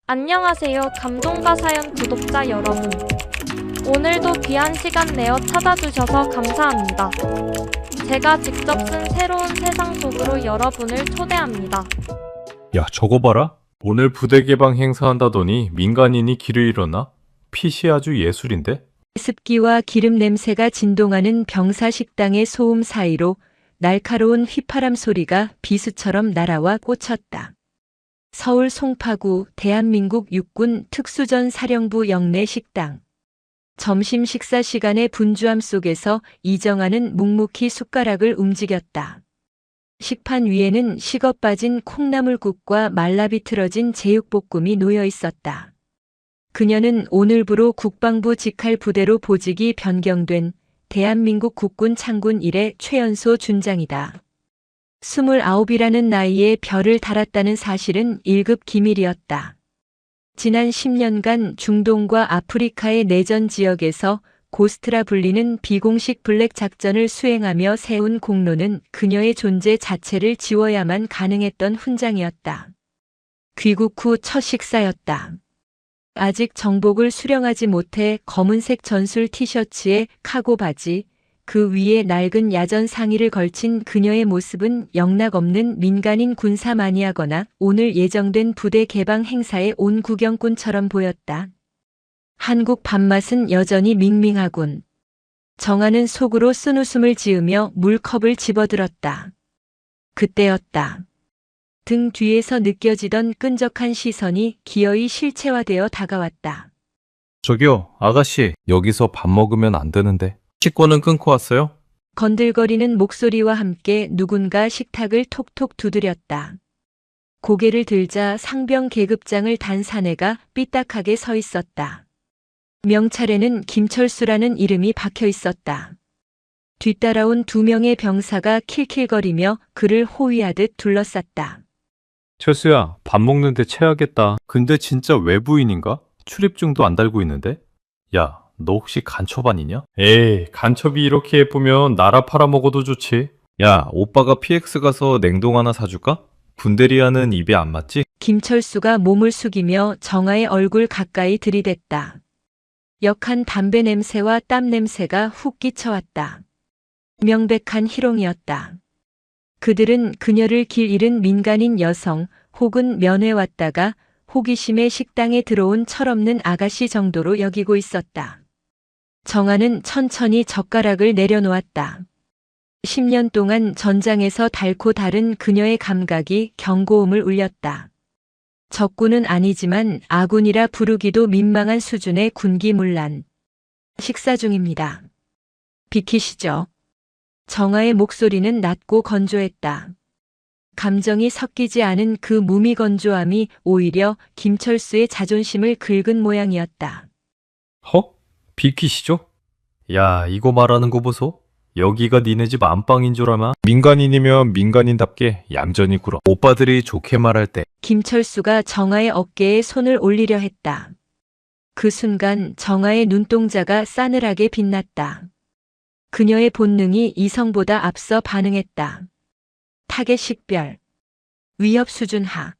안녕하세요. 감동과 사연 구독자 여러분. 오늘도 귀한 시간 내어 찾아주셔서 감사합니다. 제가 직접 쓴 새로운 세상 속으로 여러분을 초대합니다. 야, 저거 봐라. 오늘 부대 개방 행사한다더니 민간인이 길을 잃었나? 핏이 아주 예술인데? 습기와 기름 냄새가 진동하는 병사 식당의 소음 사이로 날카로운 휘파람 소리가 비수처럼 날아와 꽂혔다. 서울 송파구 대한민국 육군 특수전 사령부 영내 식당. 점심 식사 시간의 분주함 속에서 이정아는 묵묵히 숟가락을 움직였다. 식판 위에는 식어 빠진 콩나물국과 말라 비틀어진 제육볶음이 놓여 있었다. 그녀는 오늘부로 국방부 직할 부대로 보직이 변경된 대한민국 국군 창군 1의 최연소 준장이다. 29이라는 나이에 별을 달았다는 사실은 1급 기밀이었다. 지난 10년간 중동과 아프리카의 내전 지역에서 고스트라 불리는 비공식 블랙 작전을 수행하며 세운 공로는 그녀의 존재 자체를 지워야만 가능했던 훈장이었다. 귀국 후 첫 식사였다. 아직 정복을 수령하지 못해 검은색 전술 티셔츠에 카고 바지, 그 위에 낡은 야전 상의를 걸친 그녀의 모습은 영락없는 민간인 군사 마니아거나 오늘 예정된 부대 개방 행사에 온 구경꾼처럼 보였다. 한국 밥맛은 여전히 밍밍하군. 정아는 속으로 쓴웃음을 지으며 물컵을 집어들었다. 그때였다. 등 뒤에서 느껴지던 끈적한 시선이 기어이 실체화되어 다가왔다. 저기요, 아가씨. 여기서 밥 먹으면 안 되는데. 식권은 끊고 왔어요? 건들거리는 목소리와 함께 누군가 식탁을 톡톡 두드렸다. 고개를 들자 상병 계급장을 단 사내가 삐딱하게 서 있었다. 명찰에는 김철수라는 이름이 박혀 있었다. 뒤따라온 2명의 병사가 킬킬거리며 그를 호위하듯 둘러쌌다. 철수야, 밥 먹는데 체하겠다. 근데 진짜 외부인인가? 출입증도 안 달고 있는데? 야, 너 혹시 간첩 아니냐? 에이, 간첩이 이렇게 예쁘면 나라 팔아먹어도 좋지. 야, 오빠가 PX 가서 냉동 하나 사줄까? 군대리아는 입에 안 맞지? 김철수가 몸을 숙이며 정아의 얼굴 가까이 들이댔다. 역한 담배 냄새와 땀 냄새가 훅 끼쳐왔다. 명백한 희롱이었다. 그들은 그녀를 길 잃은 민간인 여성 혹은 면회 왔다가 호기심에 식당에 들어온 철없는 아가씨 정도로 여기고 있었다. 정아는 천천히 젓가락을 내려놓았다. 10년 동안 전장에서 닳고 다른 그녀의 감각이 경고음을 울렸다. 적군은 아니지만 아군이라 부르기도 민망한 수준의 군기문란. 식사 중입니다. 비키시죠. 정아의 목소리는 낮고 건조했다. 감정이 섞이지 않은 그 무미건조함이 오히려 김철수의 자존심을 긁은 모양이었다. 허? 비키시죠? 야, 이거 말하는 거 보소. 여기가 니네 집 안방인 줄 아마? 민간인이면 민간인답게 얌전히 굴어. 오빠들이 좋게 말할 때. 김철수가 정아의 어깨에 손을 올리려 했다. 그 순간 정아의 눈동자가 싸늘하게 빛났다. 그녀의 본능이 이성보다 앞서 반응했다. 타겟 식별, 위협 수준 하,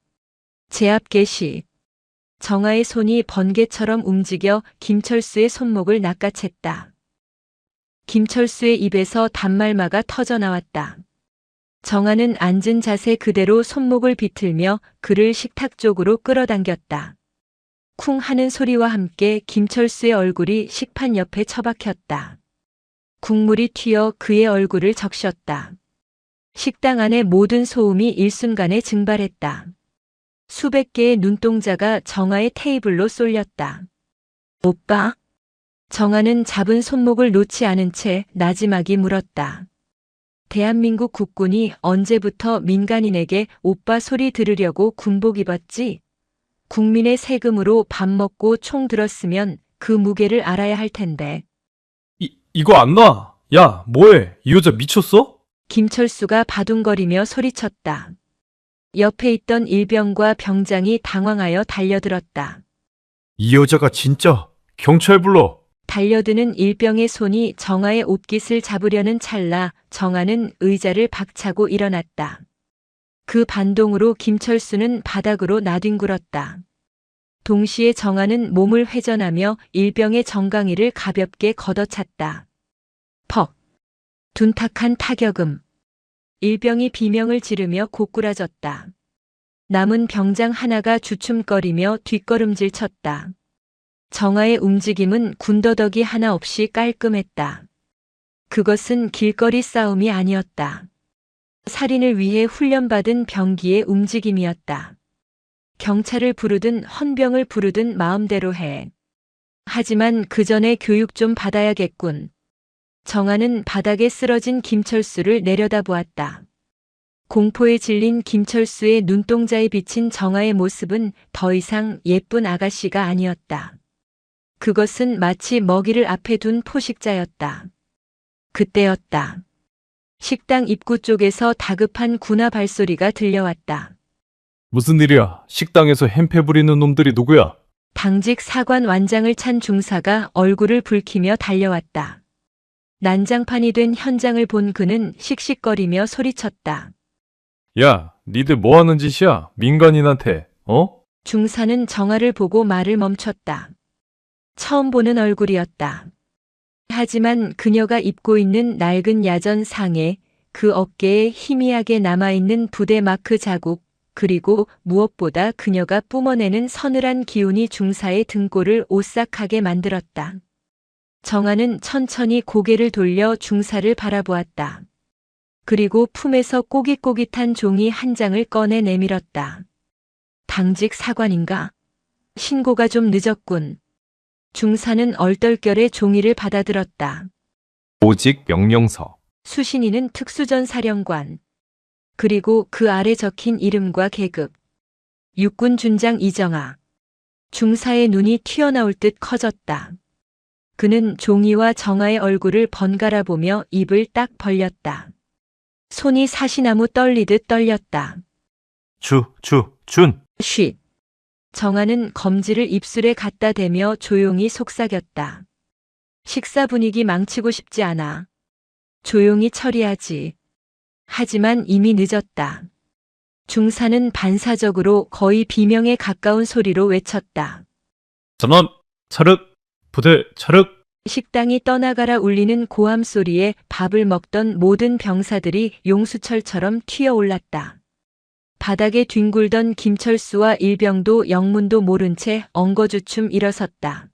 제압 개시. 정아의 손이 번개처럼 움직여 김철수의 손목을 낚아챘다. 김철수의 입에서 단말마가 터져나왔다. 정아는 앉은 자세 그대로 손목을 비틀며 그를 식탁 쪽으로 끌어당겼다. 쿵 하는 소리와 함께 김철수의 얼굴이 식판 옆에 처박혔다. 국물이 튀어 그의 얼굴을 적셨다. 식당 안의 모든 소음이 일순간에 증발했다. 수백 개의 눈동자가 정아의 테이블로 쏠렸다. 오빠? 정아는 잡은 손목을 놓지 않은 채 나지막이 물었다. 대한민국 국군이 언제부터 민간인에게 오빠 소리 들으려고 군복 입었지? 국민의 세금으로 밥 먹고 총 들었으면 그 무게를 알아야 할 텐데. 이거 안 놔! 야, 뭐해? 이 여자 미쳤어? 김철수가 바둥거리며 소리쳤다. 옆에 있던 일병과 병장이 당황하여 달려들었다. 이 여자가 진짜 경찰 불러. 달려드는 일병의 손이 정아의 옷깃을 잡으려는 찰나 정아는 의자를 박차고 일어났다. 그 반동으로 김철수는 바닥으로 나뒹굴었다. 동시에 정아는 몸을 회전하며 일병의 정강이를 가볍게 걷어찼다. 퍽! 둔탁한 타격음. 일병이 비명을 지르며 고꾸라졌다. 남은 병장 하나가 주춤거리며 뒷걸음질 쳤다. 정아의 움직임은 군더더기 하나 없이 깔끔했다. 그것은 길거리 싸움이 아니었다. 살인을 위해 훈련받은 병기의 움직임이었다. 경찰을 부르든 헌병을 부르든 마음대로 해. 하지만 그 전에 교육 좀 받아야겠군. 정아는 바닥에 쓰러진 김철수를 내려다보았다. 공포에 질린 김철수의 눈동자에 비친 정아의 모습은 더 이상 예쁜 아가씨가 아니었다. 그것은 마치 먹이를 앞에 둔 포식자였다. 그때였다. 식당 입구 쪽에서 다급한 군화 발소리가 들려왔다. 무슨 일이야? 식당에서 햄패 부리는 놈들이 누구야? 당직 사관 완장을 찬 중사가 얼굴을 붉히며 달려왔다. 난장판이 된 현장을 본 그는 씩씩거리며 소리쳤다. 야, 니들 뭐 하는 짓이야? 민간인한테, 어? 중사는 정아를 보고 말을 멈췄다. 처음 보는 얼굴이었다. 하지만 그녀가 입고 있는 낡은 야전 상에 그 어깨에 희미하게 남아있는 부대 마크 자국, 그리고 무엇보다 그녀가 뿜어내는 서늘한 기운이 중사의 등골을 오싹하게 만들었다. 정아는 천천히 고개를 돌려 중사를 바라보았다. 그리고 품에서 꼬깃꼬깃한 종이 한 장을 꺼내 내밀었다. 당직 사관인가? 신고가 좀 늦었군. 중사는 얼떨결에 종이를 받아들었다. 보직 명령서. 수신인은 특수전 사령관. 그리고 그 아래 적힌 이름과 계급. 육군 준장 이정아. 중사의 눈이 튀어나올 듯 커졌다. 그는 종이와 정아의 얼굴을 번갈아 보며 입을 딱 벌렸다. 손이 사시나무 떨리듯 떨렸다. 준. 쉿. 정아는 검지를 입술에 갖다 대며 조용히 속삭였다. 식사 분위기 망치고 싶지 않아. 조용히 처리하지. 하지만 이미 늦었다. 중사는 반사적으로 거의 비명에 가까운 소리로 외쳤다. 전원, 차륵, 부대, 차륵. 식당이 떠나가라 울리는 고함 소리에 밥을 먹던 모든 병사들이 용수철처럼 튀어올랐다. 바닥에 뒹굴던 김철수와 일병도 영문도 모른 채 엉거주춤 일어섰다.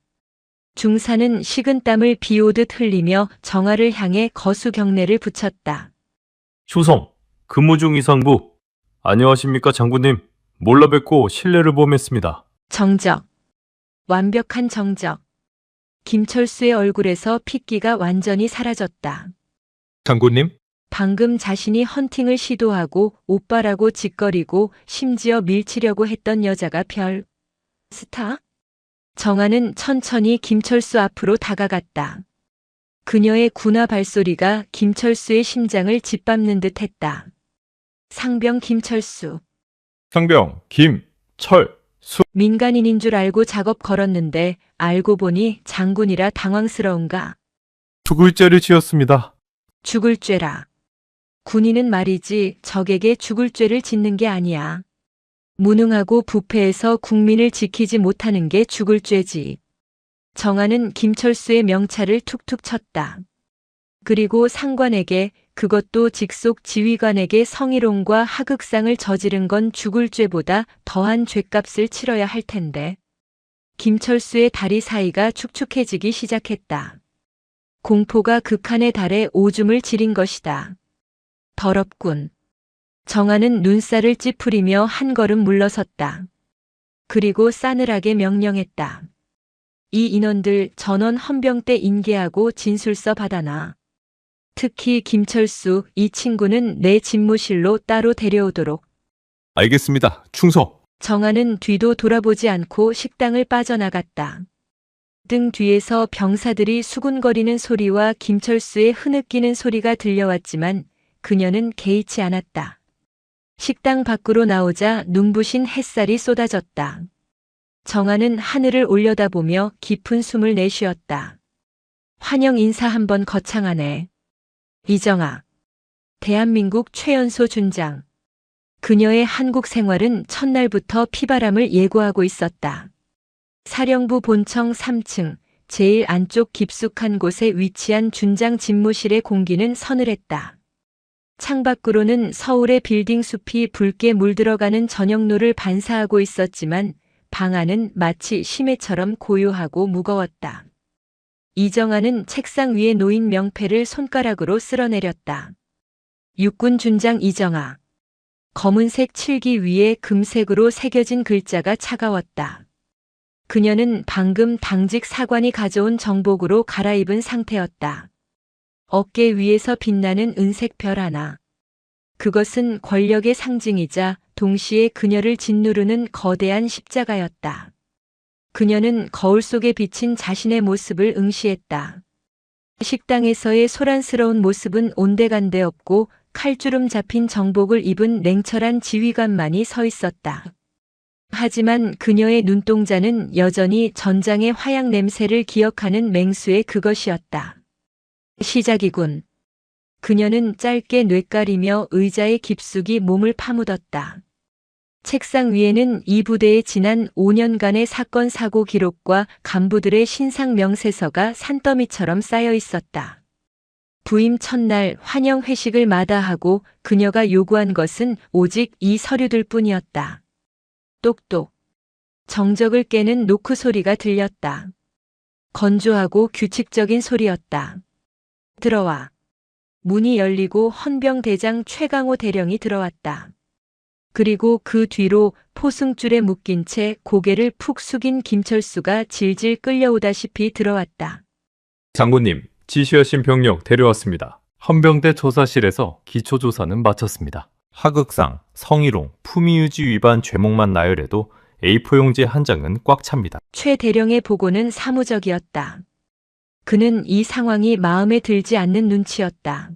중사는 식은땀을 비오듯 흘리며 정아를 향해 거수 경례를 붙였다. 효성, 근무 중 이상부. 안녕하십니까 장군님. 몰라 뵙고 신뢰를 범했습니다. 정적. 완벽한 정적. 김철수의 얼굴에서 핏기가 완전히 사라졌다. 장군님? 방금 자신이 헌팅을 시도하고 오빠라고 짓거리고 심지어 밀치려고 했던 여자가 별 스타? 정아는 천천히 김철수 앞으로 다가갔다. 그녀의 군화 발소리가 김철수의 심장을 짓밟는 듯 했다. 상병 김철수. 상병, 민간인인 줄 알고 작업 걸었는데 알고 보니 장군이라 당황스러운가? 죽을 죄를 지었습니다. 죽을 죄라. 군인은 말이지 적에게 죽을 죄를 짓는 게 아니야. 무능하고 부패해서 국민을 지키지 못하는 게 죽을 죄지. 정아는 김철수의 명찰을 툭툭 쳤다. 그리고 상관에게, 그것도 직속 지휘관에게 성희롱과 하극상을 저지른 건 죽을 죄보다 더한 죗값을 치러야 할 텐데. 김철수의 다리 사이가 축축해지기 시작했다. 공포가 극한에 달해 오줌을 지린 것이다. 더럽군. 정아는 눈살을 찌푸리며 한 걸음 물러섰다. 그리고 싸늘하게 명령했다. 이 인원들 전원 헌병 때 인계하고 진술서 받아놔. 특히 김철수, 이 친구는 내 집무실로 따로 데려오도록. 알겠습니다. 충성. 정아는 뒤도 돌아보지 않고 식당을 빠져나갔다. 등 뒤에서 병사들이 수군거리는 소리와 김철수의 흐느끼는 소리가 들려왔지만 그녀는 개의치 않았다. 식당 밖으로 나오자 눈부신 햇살이 쏟아졌다. 정아는 하늘을 올려다보며 깊은 숨을 내쉬었다. 환영 인사 한번 거창하네. 이정아. 대한민국 최연소 준장. 그녀의 한국 생활은 첫날부터 피바람을 예고하고 있었다. 사령부 본청 3층 제일 안쪽 깊숙한 곳에 위치한 준장 집무실의 공기는 서늘했다. 창밖으로는 서울의 빌딩 숲이 붉게 물들어가는 저녁노를 반사하고 있었지만 방 안은 마치 심해처럼 고요하고 무거웠다. 이정아는 책상 위에 놓인 명패를 손가락으로 쓸어내렸다. 육군 준장 이정아. 검은색 칠기 위에 금색으로 새겨진 글자가 차가웠다. 그녀는 방금 당직 사관이 가져온 정복으로 갈아입은 상태였다. 어깨 위에서 빛나는 은색 별 하나. 그것은 권력의 상징이자 동시에 그녀를 짓누르는 거대한 십자가였다. 그녀는 거울 속에 비친 자신의 모습을 응시했다. 식당에서의 소란스러운 모습은 온데간데 없고 칼주름 잡힌 정복을 입은 냉철한 지휘관만이 서 있었다. 하지만 그녀의 눈동자는 여전히 전장의 화약 냄새를 기억하는 맹수의 그것이었다. 시작이군. 그녀는 짧게 뇌까리며 의자에 깊숙이 몸을 파묻었다. 책상 위에는 이 부대의 지난 5년간의 사건 사고 기록과 간부들의 신상 명세서가 산더미처럼 쌓여 있었다. 부임 첫날 환영 회식을 마다하고 그녀가 요구한 것은 오직 이 서류들 뿐이었다. 똑똑. 정적을 깨는 노크 소리가 들렸다. 건조하고 규칙적인 소리였다. 들어와. 문이 열리고 헌병대장 최강호 대령이 들어왔다. 그리고 그 뒤로 포승줄에 묶인 채 고개를 푹 숙인 김철수가 질질 끌려오다시피 들어왔다. 장군님, 지시하신 병력 데려왔습니다. 헌병대 조사실에서 기초조사는 마쳤습니다. 하극상, 성희롱, 품위유지 위반 죄목만 나열해도 A4 용지 한 장은 꽉 찹니다. 최 대령의 보고는 사무적이었다. 그는 이 상황이 마음에 들지 않는 눈치였다.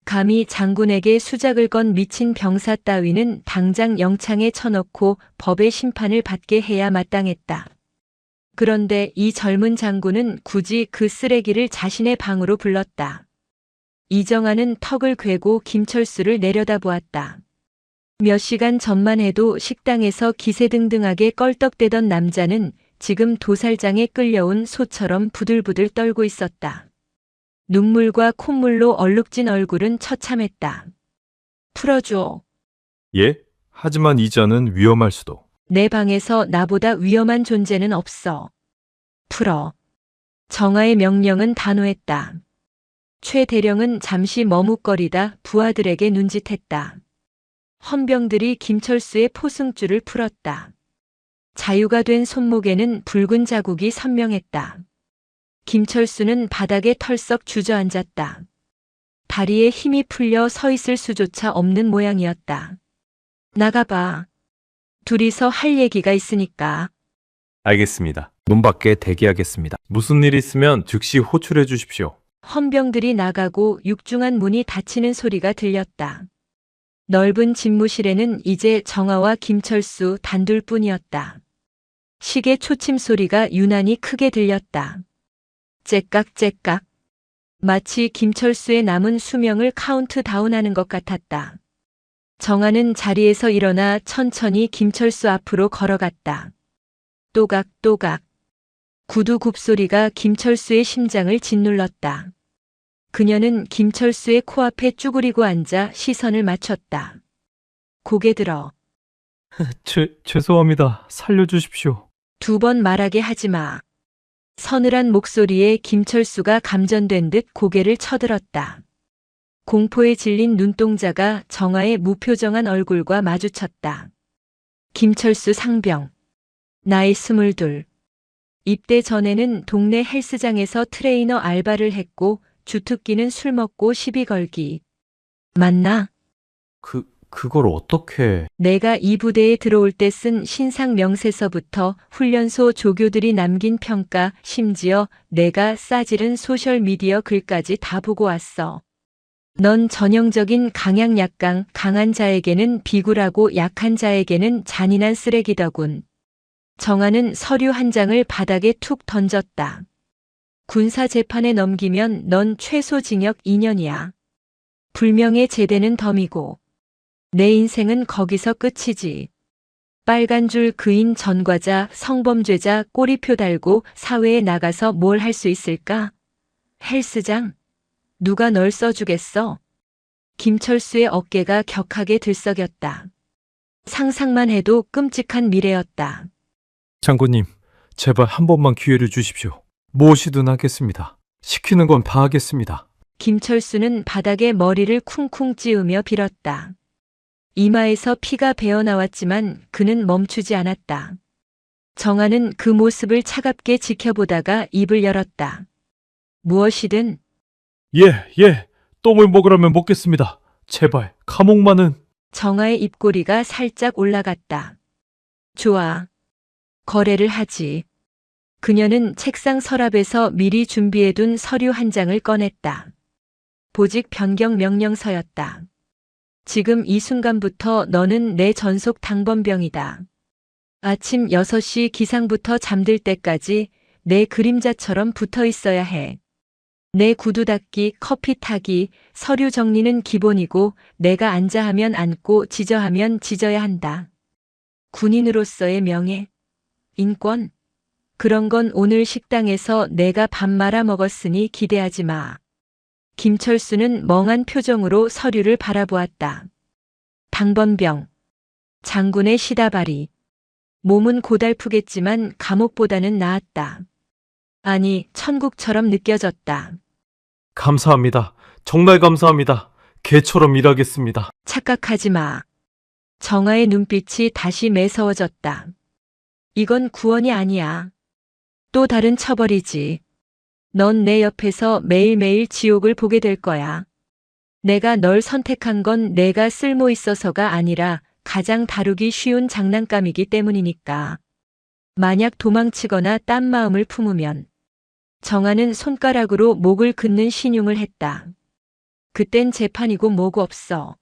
감히 장군에게 수작을 건 미친 병사 따위는 당장 영창에 쳐넣고 법의 심판을 받게 해야 마땅했다. 그런데 이 젊은 장군은 굳이 그 쓰레기를 자신의 방으로 불렀다. 이정아는 턱을 괴고 김철수를 내려다보았다. 몇 시간 전만 해도 식당에서 기세등등하게 껄떡대던 남자는 지금 도살장에 끌려온 소처럼 부들부들 떨고 있었다. 눈물과 콧물로 얼룩진 얼굴은 처참했다. 풀어줘. 예? 하지만 이자는 위험할 수도. 내 방에서 나보다 위험한 존재는 없어. 풀어. 정아의 명령은 단호했다. 최 대령은 잠시 머뭇거리다 부하들에게 눈짓했다. 헌병들이 김철수의 포승줄을 풀었다. 자유가 된 손목에는 붉은 자국이 선명했다. 김철수는 바닥에 털썩 주저앉았다. 다리에 힘이 풀려 서 있을 수조차 없는 모양이었다. 나가봐. 둘이서 할 얘기가 있으니까. 알겠습니다. 문 밖에 대기하겠습니다. 무슨 일 있으면 즉시 호출해 주십시오. 헌병들이 나가고 육중한 문이 닫히는 소리가 들렸다. 넓은 집무실에는 이제 정아와 김철수 단둘뿐이었다. 시계 초침 소리가 유난히 크게 들렸다. 째깍째깍. 마치 김철수의 남은 수명을 카운트다운하는 것 같았다. 정아는 자리에서 일어나 천천히 김철수 앞으로 걸어갔다. 또각또각. 구두 굽소리가 김철수의 심장을 짓눌렀다. 그녀는 김철수의 코앞에 쭈그리고 앉아 시선을 맞췄다. 고개 들어. 죄송합니다. 살려주십시오. 2번 말하게 하지 마. 서늘한 목소리에 김철수가 감전된 듯 고개를 쳐들었다. 공포에 질린 눈동자가 정아의 무표정한 얼굴과 마주쳤다. 김철수 상병. 나이 22. 입대 전에는 동네 헬스장에서 트레이너 알바를 했고 주특기는 술 먹고 시비 걸기. 맞나? 그걸 어떻게... 내가 이 부대에 들어올 때 쓴 신상 명세서부터 훈련소 조교들이 남긴 평가, 심지어 내가 싸지른 소셜미디어 글까지 다 보고 왔어. 넌 전형적인 강약약강, 강한 자에게는 비굴하고 약한 자에게는 잔인한 쓰레기더군. 정아는 서류 한 장을 바닥에 툭 던졌다. 군사 재판에 넘기면 넌 최소 징역 2년이야. 불명예 제대는 덤이고. 내 인생은 거기서 끝이지. 빨간 줄 그인 전과자, 성범죄자 꼬리표 달고 사회에 나가서 뭘 할 수 있을까? 헬스장? 누가 널 써주겠어? 김철수의 어깨가 격하게 들썩였다. 상상만 해도 끔찍한 미래였다. 장군님, 제발 한 번만 기회를 주십시오. 무엇이든 하겠습니다. 시키는 건 다 하겠습니다. 김철수는 바닥에 머리를 쿵쿵 찌우며 빌었다. 이마에서 피가 배어나왔지만 그는 멈추지 않았다. 정아는 그 모습을 차갑게 지켜보다가 입을 열었다. 무엇이든. 예. 똥을 먹으라면 먹겠습니다. 제발, 감옥만은. 정아의 입꼬리가 살짝 올라갔다. 좋아. 거래를 하지. 그녀는 책상 서랍에서 미리 준비해둔 서류 한 장을 꺼냈다. 보직 변경 명령서였다. 지금 이 순간부터 너는 내 전속 당번병이다. 아침 6시 기상부터 잠들 때까지 내 그림자처럼 붙어 있어야 해. 내 구두 닦기, 커피 타기, 서류 정리는 기본이고 내가 앉아 하면 앉고 지저 하면 지져야 한다. 군인으로서의 명예, 인권, 그런 건 오늘 식당에서 내가 밥 말아 먹었으니 기대하지 마. 김철수는 멍한 표정으로 서류를 바라보았다. 당번병, 장군의 시다발이. 몸은 고달프겠지만 감옥보다는 나았다. 아니, 천국처럼 느껴졌다. 감사합니다. 정말 감사합니다. 개처럼 일하겠습니다. 착각하지 마. 정아의 눈빛이 다시 매서워졌다. 이건 구원이 아니야. 또 다른 처벌이지. 넌 내 옆에서 매일매일 지옥을 보게 될 거야. 내가 널 선택한 건 내가 쓸모 있어서가 아니라 가장 다루기 쉬운 장난감이기 때문이니까. 만약 도망치거나 딴 마음을 품으면. 정아는 손가락으로 목을 긋는 신용을 했다. 그땐 재판이고 뭐고 없어.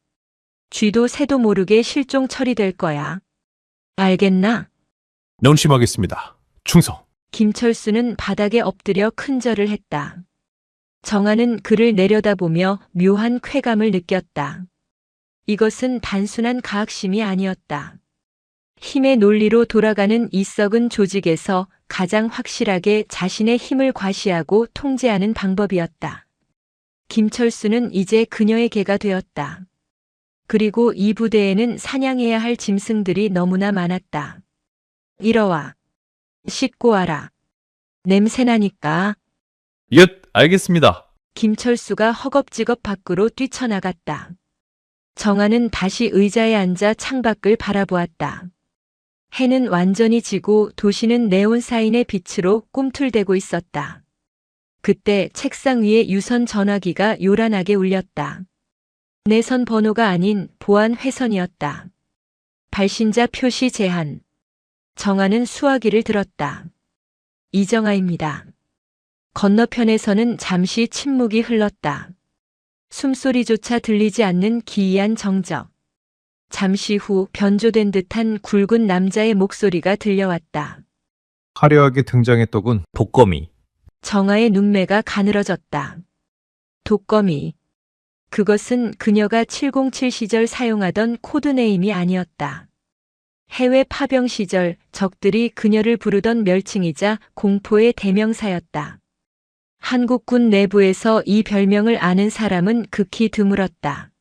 쥐도 새도 모르게 실종 처리될 거야. 알겠나? 명심하겠습니다. 충성. 김철수는 바닥에 엎드려 큰절을 했다. 정아는 그를 내려다보며 묘한 쾌감을 느꼈다. 이것은 단순한 가학심이 아니었다. 힘의 논리로 돌아가는 이 썩은 조직에서 가장 확실하게 자신의 힘을 과시하고 통제하는 방법이었다. 김철수는 이제 그녀의 개가 되었다. 그리고 이 부대에는 사냥해야 할 짐승들이 너무나 많았다. 이러와. 씻고 와라. 냄새나니까. 예, 알겠습니다. 김철수가 허겁지겁 밖으로 뛰쳐나갔다. 정아는 다시 의자에 앉아 창밖을 바라보았다. 해는 완전히 지고 도시는 네온사인의 빛으로 꿈틀대고 있었다. 그때 책상 위에 유선 전화기가 요란하게 울렸다. 내선 번호가 아닌 보안 회선이었다. 발신자 표시 제한. 정아는 수화기를 들었다. 이정아입니다. 건너편에서는 잠시 침묵이 흘렀다. 숨소리조차 들리지 않는 기이한 정적. 잠시 후 변조된 듯한 굵은 남자의 목소리가 들려왔다. 화려하게 등장했더군, 독거미. 정아의 눈매가 가늘어졌다. 독거미. 그것은 그녀가 707 시절 사용하던 코드네임이 아니었다. 해외 파병 시절 적들이 그녀를 부르던 멸칭이자 공포의 대명사였다. 한국군 내부에서 이 별명을 아는 사람은 극히 드물었다.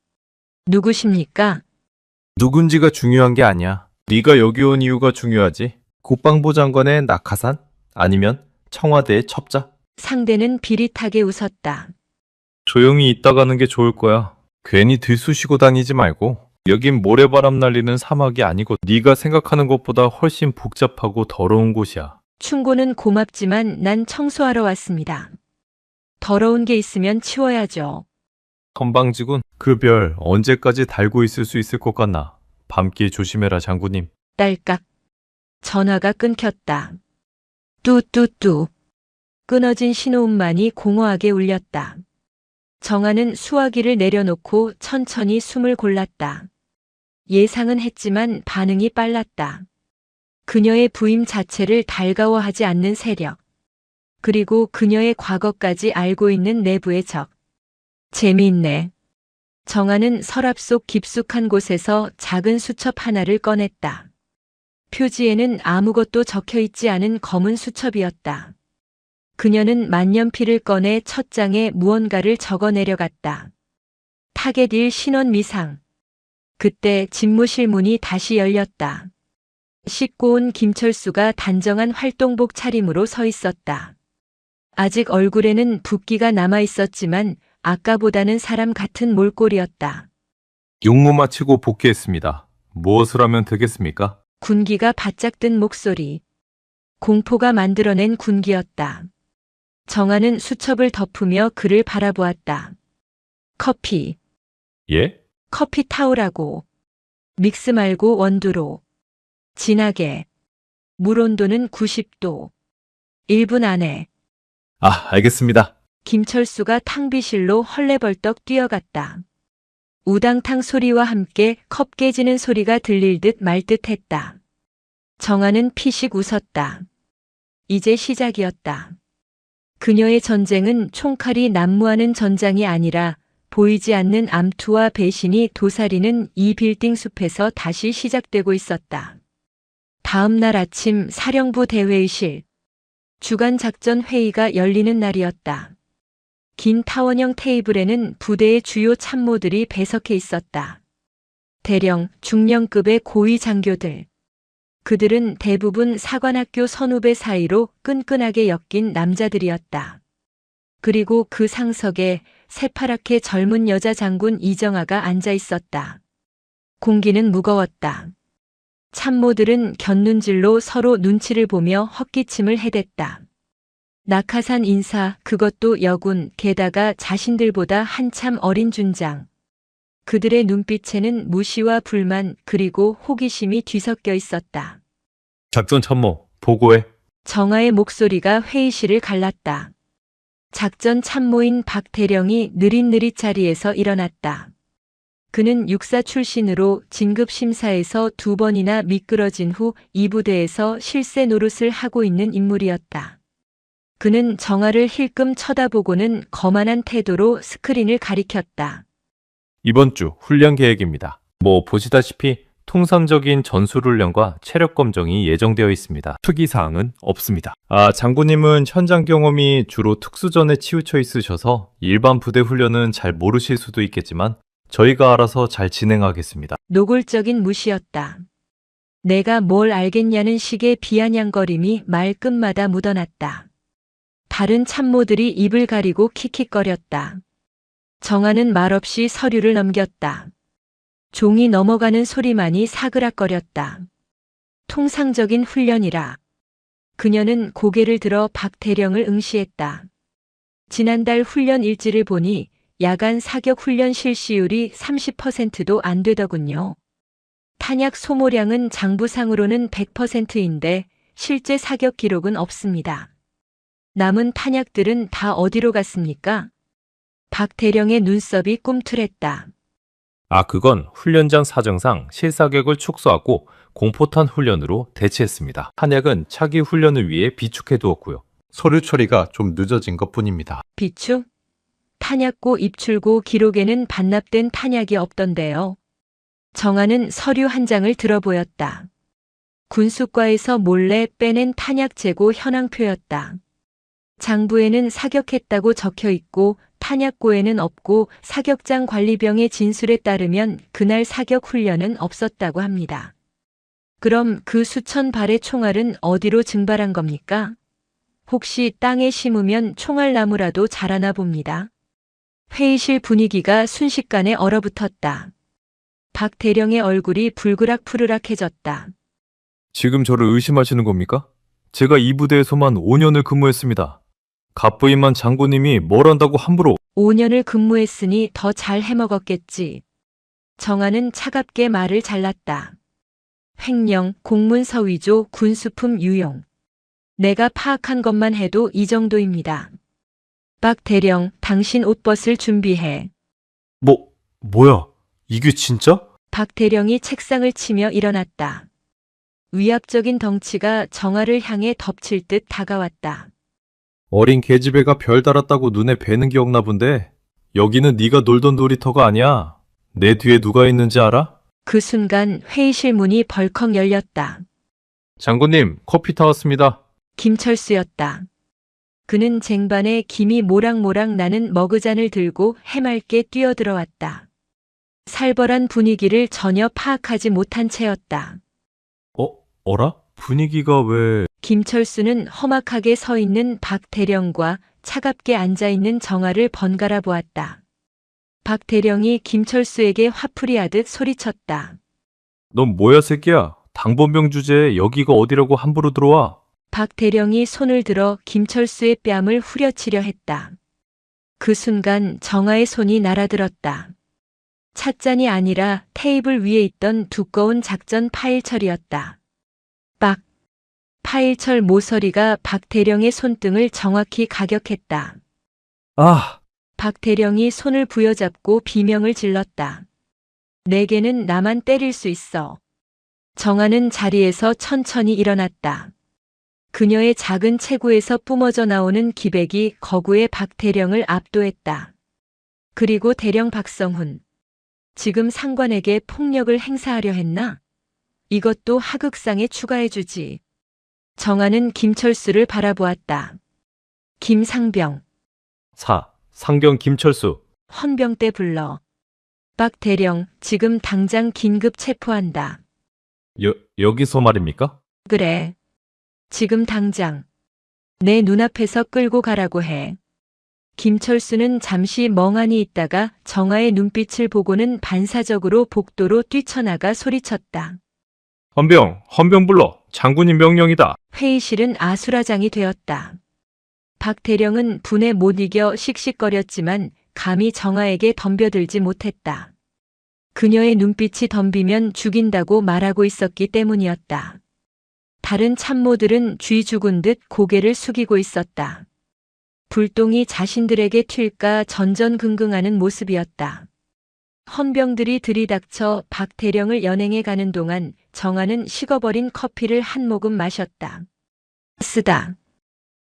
누구십니까? 누군지가 중요한 게 아니야. 네가 여기 온 이유가 중요하지. 국방부 장관의 낙하산? 아니면 청와대의 첩자? 상대는 비릿하게 웃었다. 조용히 있다 가는 게 좋을 거야. 괜히 들쑤시고 다니지 말고. 여긴 모래바람 날리는 사막이 아니고 네가 생각하는 것보다 훨씬 복잡하고 더러운 곳이야. 충고는 고맙지만 난 청소하러 왔습니다. 더러운 게 있으면 치워야죠. 건방지군. 그 별 언제까지 달고 있을 수 있을 것 같나. 밤길 조심해라, 장군님. 딸깍. 전화가 끊겼다. 뚜뚜뚜. 끊어진 신호음만이 공허하게 울렸다. 정아는 수화기를 내려놓고 천천히 숨을 골랐다. 예상은 했지만 반응이 빨랐다. 그녀의 부임 자체를 달가워하지 않는 세력. 그리고 그녀의 과거까지 알고 있는 내부의 적. 재미있네. 정아는 서랍 속 깊숙한 곳에서 작은 수첩 하나를 꺼냈다. 표지에는 아무것도 적혀 있지 않은 검은 수첩이었다. 그녀는 만년필을 꺼내 첫 장에 무언가를 적어 내려갔다. 타겟 1 신원 미상. 그때 집무실 문이 다시 열렸다. 씻고 온 김철수가 단정한 활동복 차림으로 서 있었다. 아직 얼굴에는 붓기가 남아 있었지만 아까보다는 사람 같은 몰골이었다. 용무 마치고 복귀했습니다. 무엇을 하면 되겠습니까? 군기가 바짝 든 목소리. 공포가 만들어낸 군기였다. 정아는 수첩을 덮으며 그를 바라보았다. 커피. 예? 커피 타오라고. 믹스 말고 원두로. 진하게. 물 온도는 90도. 1분 안에. 아, 알겠습니다. 김철수가 탕비실로 헐레벌떡 뛰어갔다. 우당탕 소리와 함께 컵 깨지는 소리가 들릴 듯 말 듯 했다. 정아는 피식 웃었다. 이제 시작이었다. 그녀의 전쟁은 총칼이 난무하는 전장이 아니라 보이지 않는 암투와 배신이 도사리는 이 빌딩 숲에서 다시 시작되고 있었다. 다음 날 아침 사령부 대회의실. 주간 작전 회의가 열리는 날이었다. 긴 타원형 테이블에는 부대의 주요 참모들이 배석해 있었다. 대령, 중령급의 고위 장교들. 그들은 대부분 사관학교 선후배 사이로 끈끈하게 엮인 남자들이었다. 그리고 그 상석에 새파랗게 젊은 여자 장군 이정아가 앉아 있었다. 공기는 무거웠다. 참모들은 곁눈질로 서로 눈치를 보며 헛기침을 해댔다. 낙하산 인사, 그것도 여군, 게다가 자신들보다 한참 어린 준장. 그들의 눈빛에는 무시와 불만 그리고 호기심이 뒤섞여 있었다. 작전 참모, 보고해. 정아의 목소리가 회의실을 갈랐다. 작전 참모인 박대령이 느릿느릿 자리에서 일어났다. 그는 육사 출신으로 진급 심사에서 2번이나 미끄러진 후 이 부대에서 실세 노릇을 하고 있는 인물이었다. 그는 정아를 힐끔 쳐다보고는 거만한 태도로 스크린을 가리켰다. 이번 주 훈련 계획입니다. 보시다시피 통상적인 전술훈련과 체력 검정이 예정되어 있습니다. 특이사항은 없습니다. 장군님은 현장 경험이 주로 특수전에 치우쳐 있으셔서 일반 부대 훈련은 잘 모르실 수도 있겠지만 저희가 알아서 잘 진행하겠습니다. 노골적인 무시였다. 내가 뭘 알겠냐는 식의 비아냥거림이 말끝마다 묻어났다. 다른 참모들이 입을 가리고 킥킥거렸다. 정아는 말없이 서류를 넘겼다. 종이 넘어가는 소리만이 사그락거렸다. 통상적인 훈련이라. 그녀는 고개를 들어 박대령을 응시했다. 지난달 훈련 일지를 보니 야간 사격 훈련 실시율이 30%도 안 되더군요. 탄약 소모량은 장부상으로는 100%인데 실제 사격 기록은 없습니다. 남은 탄약들은 다 어디로 갔습니까? 박대령의 눈썹이 꿈틀했다. 그건 훈련장 사정상 실사격을 축소하고 공포탄 훈련으로 대체했습니다. 탄약은 차기 훈련을 위해 비축해 두었고요. 서류 처리가 좀 늦어진 것뿐입니다. 비축? 탄약고 입출고 기록에는 반납된 탄약이 없던데요. 정아는 서류 한 장을 들어보였다. 군수과에서 몰래 빼낸 탄약 재고 현황표였다. 장부에는 사격했다고 적혀 있고 탄약고에는 없고 사격장 관리병의 진술에 따르면 그날 사격 훈련은 없었다고 합니다. 그럼 그 수천 발의 총알은 어디로 증발한 겁니까? 혹시 땅에 심으면 총알나무라도 자라나 봅니다. 회의실 분위기가 순식간에 얼어붙었다. 박 대령의 얼굴이 불그락푸르락해졌다. 지금 저를 의심하시는 겁니까? 제가 이 부대에서만 5년을 근무했습니다. 갑부임한 장군님이 뭘 한다고 함부로. 5년을 근무했으니 더 잘 해먹었겠지. 정아는 차갑게 말을 잘랐다. 횡령, 공문서 위조, 군수품 유용. 내가 파악한 것만 해도 이 정도입니다. 박 대령, 당신 옷벗을 준비해. 뭐야? 이게 진짜? 박 대령이 책상을 치며 일어났다. 위압적인 덩치가 정아를 향해 덮칠 듯 다가왔다. 어린 계집애가 별 달았다고 눈에 뵈는 게 없나 본데 여기는 네가 놀던 놀이터가 아니야. 내 뒤에 누가 있는지 알아? 그 순간 회의실 문이 벌컥 열렸다. 장군님, 커피 타왔습니다. 김철수였다. 그는 쟁반에 김이 모락모락 나는 머그잔을 들고 해맑게 뛰어들어왔다. 살벌한 분위기를 전혀 파악하지 못한 채였다. 어라? 분위기가 왜... 김철수는 험악하게 서 있는 박대령과 차갑게 앉아있는 정아를 번갈아 보았다. 박대령이 김철수에게 화풀이하듯 소리쳤다. 넌 뭐야, 새끼야? 당번병 주제에 여기가 어디라고 함부로 들어와? 박대령이 손을 들어 김철수의 뺨을 후려치려 했다. 그 순간 정아의 손이 날아들었다. 찻잔이 아니라 테이블 위에 있던 두꺼운 작전 파일철이었다. 빡! 파일철 모서리가 박대령의 손등을 정확히 가격했다. 아! 박대령이 손을 부여잡고 비명을 질렀다. 내게는 나만 때릴 수 있어. 정아는 자리에서 천천히 일어났다. 그녀의 작은 체구에서 뿜어져 나오는 기백이 거구의 박대령을 압도했다. 그리고 대령 박성훈. 지금 상관에게 폭력을 행사하려 했나? 이것도 하극상에 추가해주지. 정아는 김철수를 바라보았다. 김상병. 상병 김철수. 헌병대 불러. 박대령, 지금 당장 긴급 체포한다. 여기서 말입니까? 그래. 지금 당장. 내 눈앞에서 끌고 가라고 해. 김철수는 잠시 멍하니 있다가 정아의 눈빛을 보고는 반사적으로 복도로 뛰쳐나가 소리쳤다. 헌병 불러. 장군님 명령이다. 회의실은 아수라장이 되었다. 박대령은 분에 못 이겨 씩씩거렸지만 감히 정아에게 덤벼들지 못했다. 그녀의 눈빛이 덤비면 죽인다고 말하고 있었기 때문이었다. 다른 참모들은 쥐 죽은 듯 고개를 숙이고 있었다. 불똥이 자신들에게 튈까 전전긍긍하는 모습이었다. 헌병들이 들이닥쳐 박대령을 연행해 가는 동안 정아는 식어버린 커피를 한 모금 마셨다. 쓰다.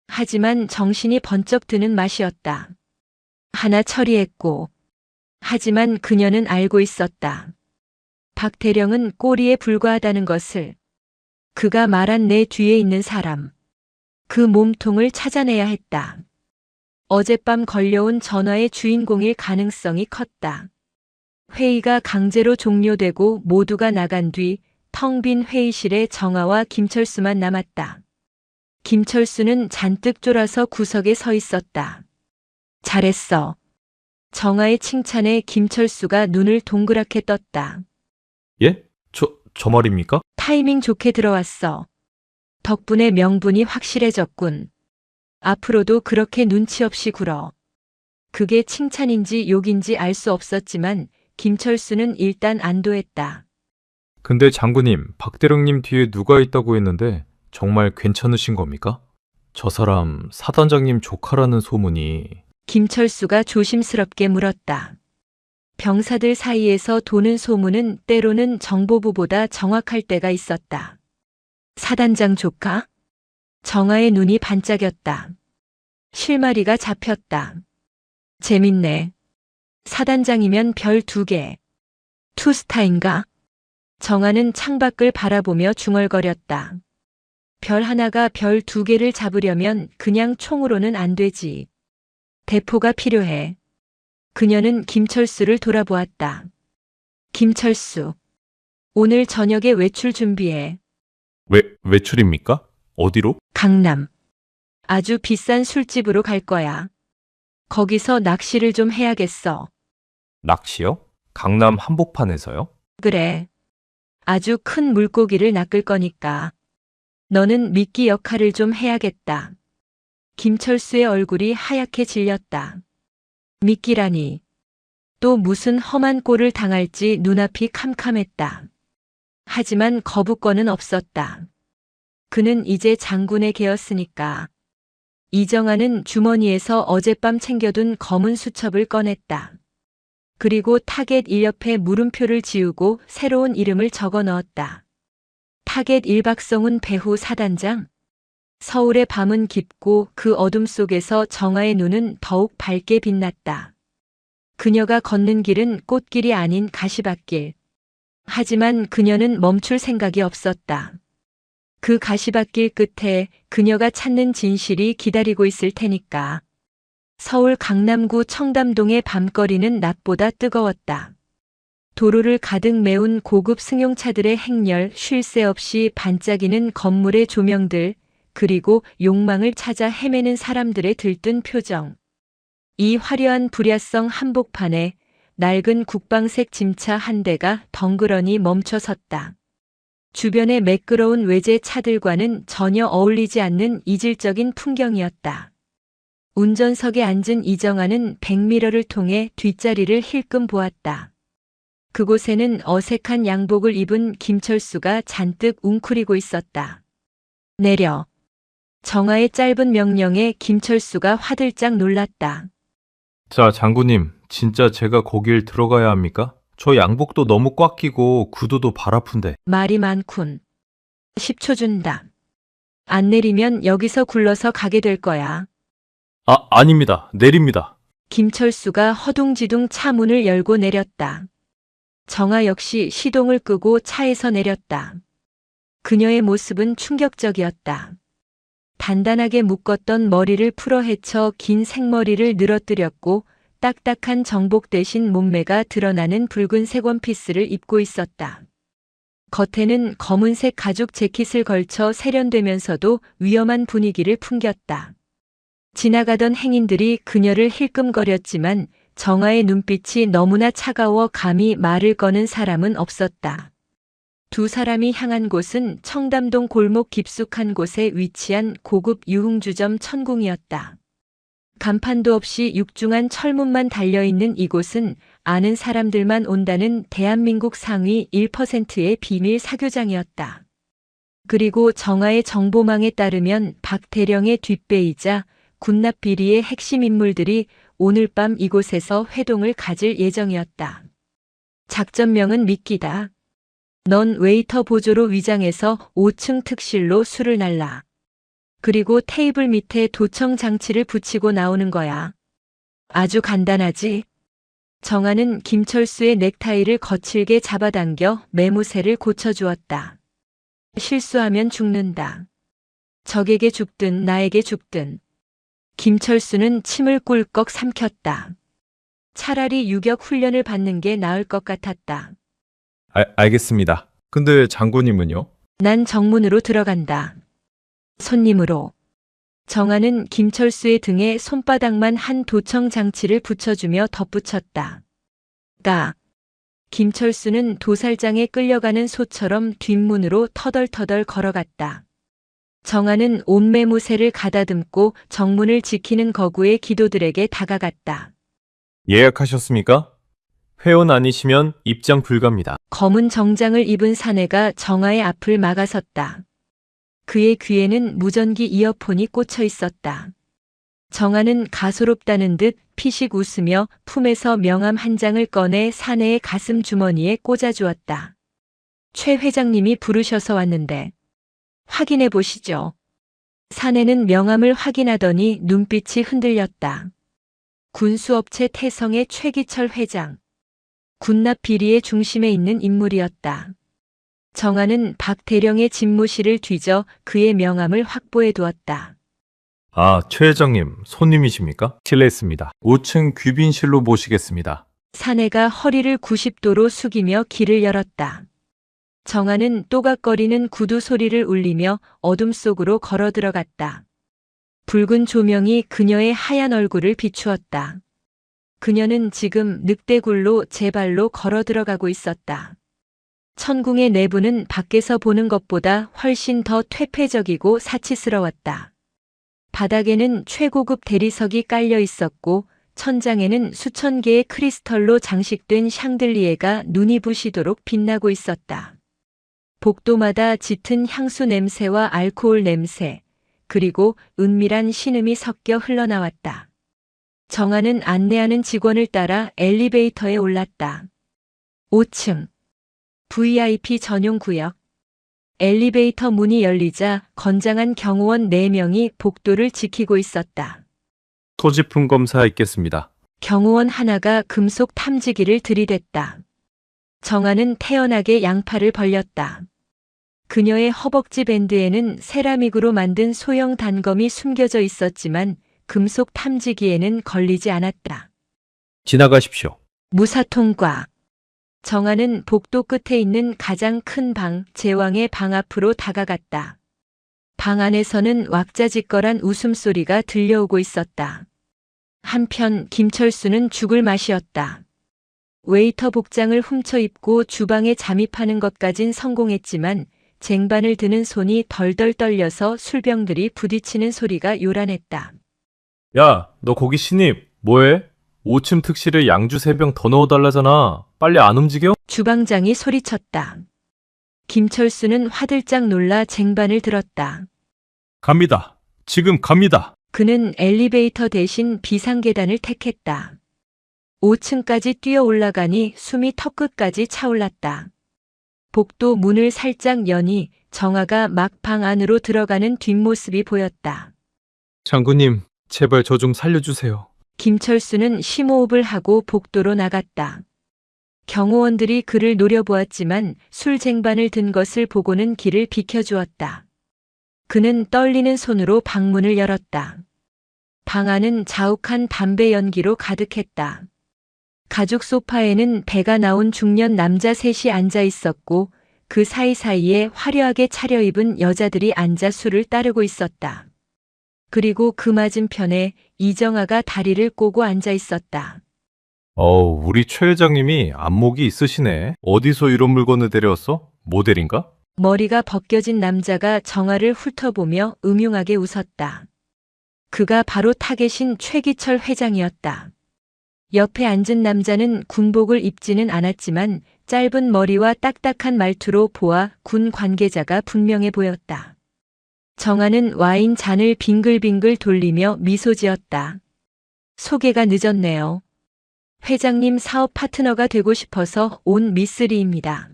하지만 정신이 번쩍 드는 맛이었다. 하나 처리했고. 하지만 그녀는 알고 있었다. 박대령은 꼬리에 불과하다는 것을. 그가 말한 내 뒤에 있는 사람. 그 몸통을 찾아내야 했다. 어젯밤 걸려온 전화의 주인공일 가능성이 컸다. 회의가 강제로 종료되고 모두가 나간 뒤 텅 빈 회의실에 정아와 김철수만 남았다. 김철수는 잔뜩 쫄아서 구석에 서 있었다. 잘했어. 정아의 칭찬에 김철수가 눈을 동그랗게 떴다. 예? 저 말입니까? 타이밍 좋게 들어왔어. 덕분에 명분이 확실해졌군. 앞으로도 그렇게 눈치 없이 굴어. 그게 칭찬인지 욕인지 알 수 없었지만 김철수는 일단 안도했다. 근데 장군님, 박대령님 뒤에 누가 있다고 했는데 정말 괜찮으신 겁니까? 저 사람 사단장님 조카라는 소문이... 김철수가 조심스럽게 물었다. 병사들 사이에서 도는 소문은 때로는 정보부보다 정확할 때가 있었다. 사단장 조카? 정아의 눈이 반짝였다. 실마리가 잡혔다. 재밌네. 사단장이면 별 2개. 투스타인가? 정아는 창밖을 바라보며 중얼거렸다. 별 하나가 별 2개를 잡으려면 그냥 총으로는 안 되지. 대포가 필요해. 그녀는 김철수를 돌아보았다. 김철수. 오늘 저녁에 외출 준비해. 외출입니까? 어디로? 강남. 아주 비싼 술집으로 갈 거야. 거기서 낚시를 좀 해야겠어. 낚시요? 강남 한복판에서요? 그래. 아주 큰 물고기를 낚을 거니까. 너는 미끼 역할을 좀 해야겠다. 김철수의 얼굴이 하얗게 질렸다. 미끼라니. 또 무슨 험한 꼴을 당할지 눈앞이 캄캄했다. 하지만 거부권은 없었다. 그는 이제 장군의 개였으니까. 이정아는 주머니에서 어젯밤 챙겨둔 검은 수첩을 꺼냈다. 그리고 타겟 1옆에 물음표를 지우고 새로운 이름을 적어 넣었다. 타겟 1 박성훈 배후 사단장. 서울의 밤은 깊고 그 어둠 속에서 정아의 눈은 더욱 밝게 빛났다. 그녀가 걷는 길은 꽃길이 아닌 가시밭길. 하지만 그녀는 멈출 생각이 없었다. 그 가시밭길 끝에 그녀가 찾는 진실이 기다리고 있을 테니까. 서울 강남구 청담동의 밤거리는 낮보다 뜨거웠다. 도로를 가득 메운 고급 승용차들의 행렬, 쉴 새 없이 반짝이는 건물의 조명들, 그리고 욕망을 찾아 헤매는 사람들의 들뜬 표정. 이 화려한 불야성 한복판에 낡은 국방색 짐차 한 대가 덩그러니 멈춰 섰다. 주변의 매끄러운 외제 차들과는 전혀 어울리지 않는 이질적인 풍경이었다. 운전석에 앉은 이정아는 백미러를 통해 뒷자리를 힐끔 보았다. 그곳에는 어색한 양복을 입은 김철수가 잔뜩 웅크리고 있었다. 내려. 정아의 짧은 명령에 김철수가 화들짝 놀랐다. 자, 장군님, 진짜 제가 거길 들어가야 합니까? 저 양복도 너무 꽉 끼고 구두도 발 아픈데. 말이 많군. 10초 준다. 안 내리면 여기서 굴러서 가게 될 거야. 아닙니다. 내립니다. 김철수가 허둥지둥 차 문을 열고 내렸다. 정아 역시 시동을 끄고 차에서 내렸다. 그녀의 모습은 충격적이었다. 단단하게 묶었던 머리를 풀어 헤쳐 긴 생머리를 늘어뜨렸고 딱딱한 정복 대신 몸매가 드러나는 붉은색 원피스를 입고 있었다. 겉에는 검은색 가죽 재킷을 걸쳐 세련되면서도 위험한 분위기를 풍겼다. 지나가던 행인들이 그녀를 힐끔거렸지만 정아의 눈빛이 너무나 차가워 감히 말을 거는 사람은 없었다. 두 사람이 향한 곳은 청담동 골목 깊숙한 곳에 위치한 고급 유흥주점 천궁이었다. 간판도 없이 육중한 철문만 달려있는 이곳은 아는 사람들만 온다는 대한민국 상위 1%의 비밀 사교장이었다. 그리고 정아의 정보망에 따르면 박대령의 뒷배이자 군납 비리의 핵심 인물들이 오늘 밤 이곳에서 회동을 가질 예정이었다. 작전명은 미끼다. 넌 웨이터 보조로 위장해서 5층 특실로 술을 날라. 그리고 테이블 밑에 도청 장치를 붙이고 나오는 거야. 아주 간단하지? 정아는 김철수의 넥타이를 거칠게 잡아당겨 매무새를 고쳐주었다. 실수하면 죽는다. 적에게 죽든 나에게 죽든. 김철수는 침을 꿀꺽 삼켰다. 차라리 유격 훈련을 받는 게 나을 것 같았다. 알겠습니다. 근데 장군님은요? 난 정문으로 들어간다. 손님으로. 정아는 김철수의 등에 손바닥만 한 도청 장치를 붙여주며 덧붙였다. 김철수는 도살장에 끌려가는 소처럼 뒷문으로 터덜터덜 걸어갔다. 정아는 온매무새를 가다듬고 정문을 지키는 거구의 기도들에게 다가갔다. 예약하셨습니까? 회원 아니시면 입장 불가입니다. 검은 정장을 입은 사내가 정아의 앞을 막아섰다. 그의 귀에는 무전기 이어폰이 꽂혀 있었다. 정아는 가소롭다는 듯 피식 웃으며 품에서 명함 한 장을 꺼내 사내의 가슴 주머니에 꽂아주었다. 최 회장님이 부르셔서 왔는데 확인해 보시죠. 사내는 명함을 확인하더니 눈빛이 흔들렸다. 군수업체 태성의 최기철 회장. 군납 비리의 중심에 있는 인물이었다. 정아는 박 대령의 집무실을 뒤져 그의 명함을 확보해 두었다. 최 회장님, 손님이십니까? 실례했습니다. 5층 귀빈실로 모시겠습니다. 사내가 허리를 90도로 숙이며 길을 열었다. 정아는 또각거리는 구두 소리를 울리며 어둠 속으로 걸어 들어갔다. 붉은 조명이 그녀의 하얀 얼굴을 비추었다. 그녀는 지금 늑대굴로 제 발로 걸어 들어가고 있었다. 천궁의 내부는 밖에서 보는 것보다 훨씬 더 퇴폐적이고 사치스러웠다. 바닥에는 최고급 대리석이 깔려 있었고 천장에는 수천 개의 크리스털로 장식된 샹들리에가 눈이 부시도록 빛나고 있었다. 복도마다 짙은 향수 냄새와 알코올 냄새, 그리고 은밀한 신음이 섞여 흘러나왔다. 정아는 안내하는 직원을 따라 엘리베이터에 올랐다. 5층 VIP 전용 구역. 엘리베이터 문이 열리자 건장한 경호원 4명이 복도를 지키고 있었다. 토지품 검사 있겠습니다. 경호원 하나가 금속 탐지기를 들이댔다. 정아는 태연하게 양팔을 벌렸다. 그녀의 허벅지 밴드에는 세라믹으로 만든 소형 단검이 숨겨져 있었지만 금속 탐지기에는 걸리지 않았다. 지나가십시오. 무사통과. 정아는 복도 끝에 있는 가장 큰 방, 제왕의 방 앞으로 다가갔다. 방 안에서는 왁자지껄한 웃음소리가 들려오고 있었다. 한편 김철수는 죽을 맛이었다. 웨이터 복장을 훔쳐 입고 주방에 잠입하는 것까진 성공했지만 쟁반을 드는 손이 덜덜 떨려서 술병들이 부딪히는 소리가 요란했다. 야, 너 거기 신입 뭐해? 5층 특실에 양주 3병 더 넣어달라잖아. 빨리 안 움직여? 주방장이 소리쳤다. 김철수는 화들짝 놀라 쟁반을 들었다. 갑니다. 지금 갑니다. 그는 엘리베이터 대신 비상계단을 택했다. 5층까지 뛰어 올라가니 숨이 턱끝까지 차올랐다. 복도 문을 살짝 여니 정아가 막 방 안으로 들어가는 뒷모습이 보였다. 장군님, 제발 저 좀 살려주세요. 김철수는 심호흡을 하고 복도로 나갔다. 경호원들이 그를 노려보았지만 술 쟁반을 든 것을 보고는 길을 비켜주었다. 그는 떨리는 손으로 방문을 열었다. 방 안은 자욱한 담배 연기로 가득했다. 가죽 소파에는 배가 나온 중년 남자 셋이 앉아 있었고 그 사이사이에 화려하게 차려입은 여자들이 앉아 술을 따르고 있었다. 그리고 그 맞은편에 이정아가 다리를 꼬고 앉아 있었다. 우리 최 회장님이 안목이 있으시네. 어디서 이런 물건을 데려왔어? 모델인가? 머리가 벗겨진 남자가 정아를 훑어보며 음흉하게 웃었다. 그가 바로 타겟인 최기철 회장이었다. 옆에 앉은 남자는 군복을 입지는 않았지만 짧은 머리와 딱딱한 말투로 보아 군 관계자가 분명해 보였다. 정아는 와인 잔을 빙글빙글 돌리며 미소 지었다. 소개가 늦었네요. 회장님 사업 파트너가 되고 싶어서 온 미쓰리입니다.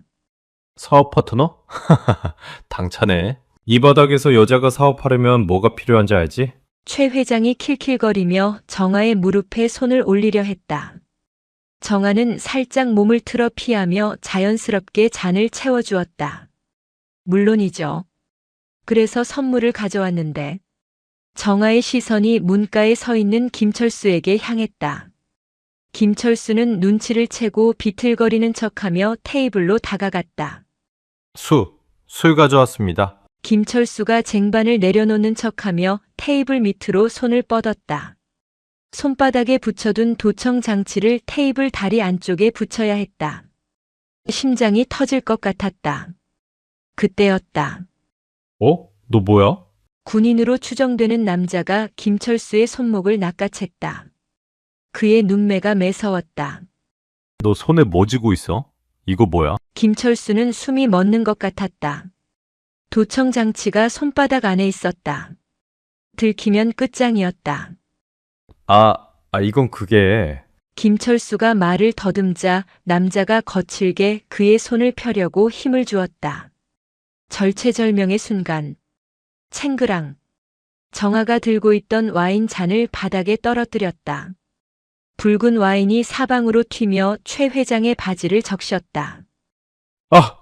사업 파트너? 당차네. 이 바닥에서 여자가 사업하려면 뭐가 필요한지 알지? 최 회장이 킬킬거리며 정아의 무릎에 손을 올리려 했다. 정아는 살짝 몸을 틀어 피하며 자연스럽게 잔을 채워주었다. 물론이죠. 그래서 선물을 가져왔는데. 정아의 시선이 문가에 서 있는 김철수에게 향했다. 김철수는 눈치를 채고 비틀거리는 척하며 테이블로 다가갔다. 술 가져왔습니다. 김철수가 쟁반을 내려놓는 척하며 테이블 밑으로 손을 뻗었다. 손바닥에 붙여둔 도청 장치를 테이블 다리 안쪽에 붙여야 했다. 심장이 터질 것 같았다. 그때였다. 너 뭐야? 군인으로 추정되는 남자가 김철수의 손목을 낚아챘다. 그의 눈매가 매서웠다. 너 손에 뭐 쥐고 있어? 이거 뭐야? 김철수는 숨이 멎는 것 같았다. 도청 장치가 손바닥 안에 있었다. 들키면 끝장이었다. 이건 그게... 김철수가 말을 더듬자 남자가 거칠게 그의 손을 펴려고 힘을 주었다. 절체절명의 순간. 챙그랑. 정아가 들고 있던 와인 잔을 바닥에 떨어뜨렸다. 붉은 와인이 사방으로 튀며 최 회장의 바지를 적셨다.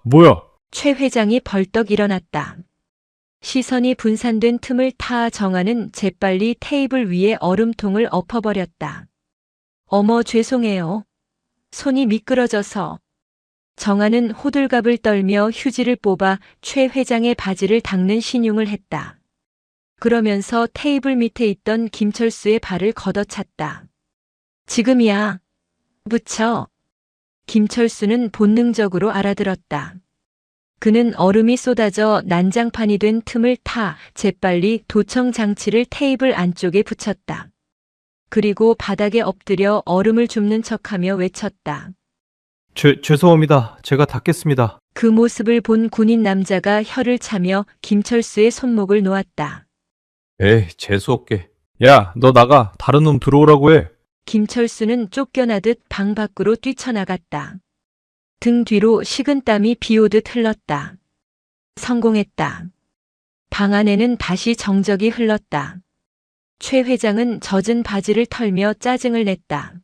뭐야? 최 회장이 벌떡 일어났다. 시선이 분산된 틈을 타 정아는 재빨리 테이블 위에 얼음통을 엎어버렸다. 어머 죄송해요. 손이 미끄러져서. 정아는 호들갑을 떨며 휴지를 뽑아 최 회장의 바지를 닦는 신용을 했다. 그러면서 테이블 밑에 있던 김철수의 발을 걷어찼다. 지금이야. 붙여. 김철수는 본능적으로 알아들었다. 그는 얼음이 쏟아져 난장판이 된 틈을 타 재빨리 도청 장치를 테이블 안쪽에 붙였다. 그리고 바닥에 엎드려 얼음을 줍는 척하며 외쳤다. 죄송합니다. 제가 닦겠습니다. 그 모습을 본 군인 남자가 혀를 차며 김철수의 손목을 놓았다. 에이, 재수없게. 야, 너 나가. 다른 놈 들어오라고 해. 김철수는 쫓겨나듯 방 밖으로 뛰쳐나갔다. 등 뒤로 식은땀이 비오듯 흘렀다. 성공했다. 방 안에는 다시 정적이 흘렀다. 최 회장은 젖은 바지를 털며 짜증을 냈다.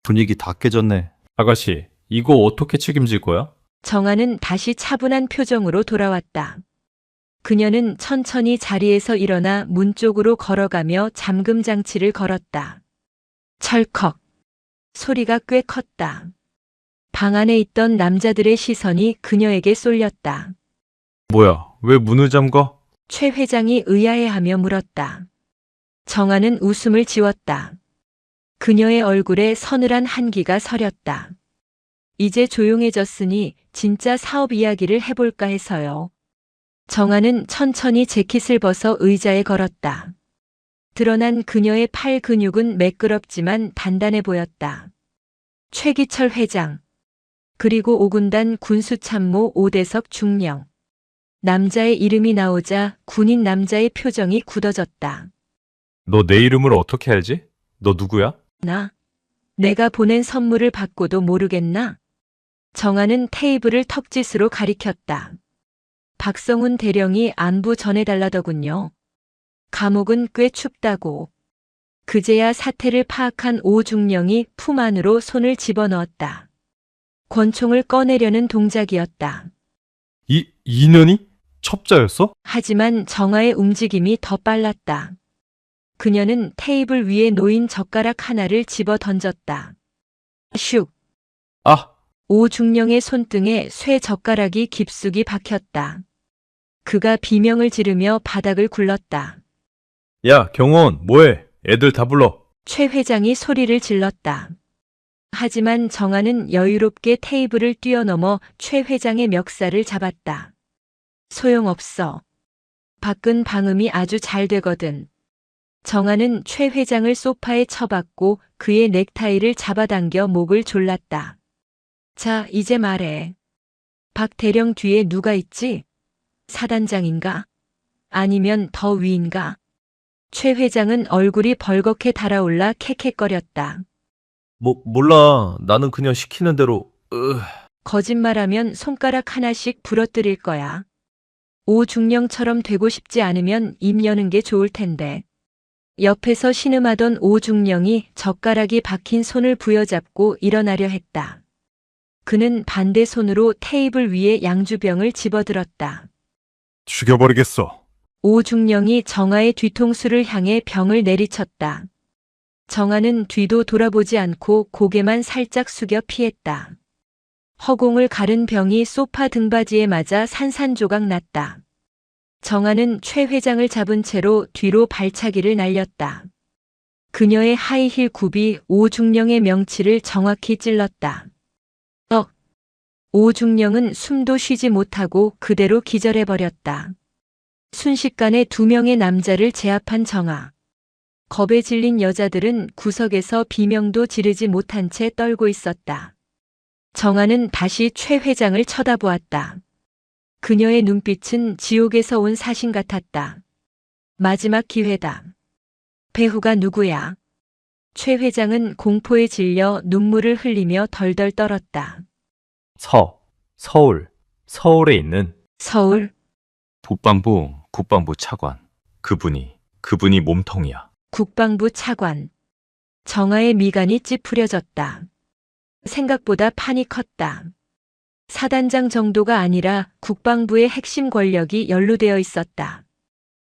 분위기 다 깨졌네. 아가씨, 이거 어떻게 책임질 거야? 정아는 다시 차분한 표정으로 돌아왔다. 그녀는 천천히 자리에서 일어나 문 쪽으로 걸어가며 잠금 장치를 걸었다. 철컥. 소리가 꽤 컸다. 방 안에 있던 남자들의 시선이 그녀에게 쏠렸다. 뭐야, 왜 문을 잠가? 최 회장이 의아해하며 물었다. 정아는 웃음을 지웠다. 그녀의 얼굴에 서늘한 한기가 서렸다. 이제 조용해졌으니 진짜 사업 이야기를 해볼까 해서요. 정아는 천천히 재킷을 벗어 의자에 걸었다. 드러난 그녀의 팔 근육은 매끄럽지만 단단해 보였다. 최기철 회장, 그리고 5군단 군수참모 오대석 중령. 남자의 이름이 나오자 군인 남자의 표정이 굳어졌다. 너 내 이름을 어떻게 알지? 너 누구야? 내가 보낸 선물을 받고도 모르겠나? 정아는 테이블을 턱짓으로 가리켰다. 박성훈 대령이 안부 전해달라더군요. 감옥은 꽤 춥다고. 그제야 사태를 파악한 오중령이 품 안으로 손을 집어넣었다. 권총을 꺼내려는 동작이었다. 이 인연이? 첩자였어? 하지만 정아의 움직임이 더 빨랐다. 그녀는 테이블 위에 놓인 젓가락 하나를 집어 던졌다. 슉! 아, 오중령의 손등에 쇠 젓가락이 깊숙이 박혔다. 그가 비명을 지르며 바닥을 굴렀다. 야, 경호원, 뭐해? 애들 다 불러. 최 회장이 소리를 질렀다. 하지만 정아는 여유롭게 테이블을 뛰어넘어 최 회장의 멱살을 잡았다. 소용없어. 밖은 방음이 아주 잘 되거든. 정아는 최 회장을 소파에 처박고 그의 넥타이를 잡아당겨 목을 졸랐다. 자, 이제 말해. 박 대령 뒤에 누가 있지? 사단장인가? 아니면 더 위인가? 최 회장은 얼굴이 벌겋게 달아올라 캑캑거렸다. 몰라. 나는 그냥 시키는 대로. 거짓말하면 손가락 하나씩 부러뜨릴 거야. 오중령처럼 되고 싶지 않으면 입 여는 게 좋을 텐데. 옆에서 신음하던 오중령이 젓가락이 박힌 손을 부여잡고 일어나려 했다. 그는 반대 손으로 테이블 위에 양주병을 집어들었다. 죽여버리겠어. 오중령이 정아의 뒤통수를 향해 병을 내리쳤다. 정아는 뒤도 돌아보지 않고 고개만 살짝 숙여 피했다. 허공을 가른 병이 소파 등받이에 맞아 산산조각 났다. 정아는 최 회장을 잡은 채로 뒤로 발차기를 날렸다. 그녀의 하이힐 굽이 오중령의 명치를 정확히 찔렀다. 오중령은 숨도 쉬지 못하고 그대로 기절해버렸다. 순식간에 2명의 남자를 제압한 정아. 겁에 질린 여자들은 구석에서 비명도 지르지 못한 채 떨고 있었다. 정아는 다시 최 회장을 쳐다보았다. 그녀의 눈빛은 지옥에서 온 사신 같았다. 마지막 기회다. 배후가 누구야? 최 회장은 공포에 질려 눈물을 흘리며 덜덜 떨었다. 서울에 있는 서울? 국방부 차관. 그분이 몸통이야. 국방부 차관. 정아의 미간이 찌푸려졌다. 생각보다 판이 컸다. 사단장 정도가 아니라 국방부의 핵심 권력이 연루되어 있었다.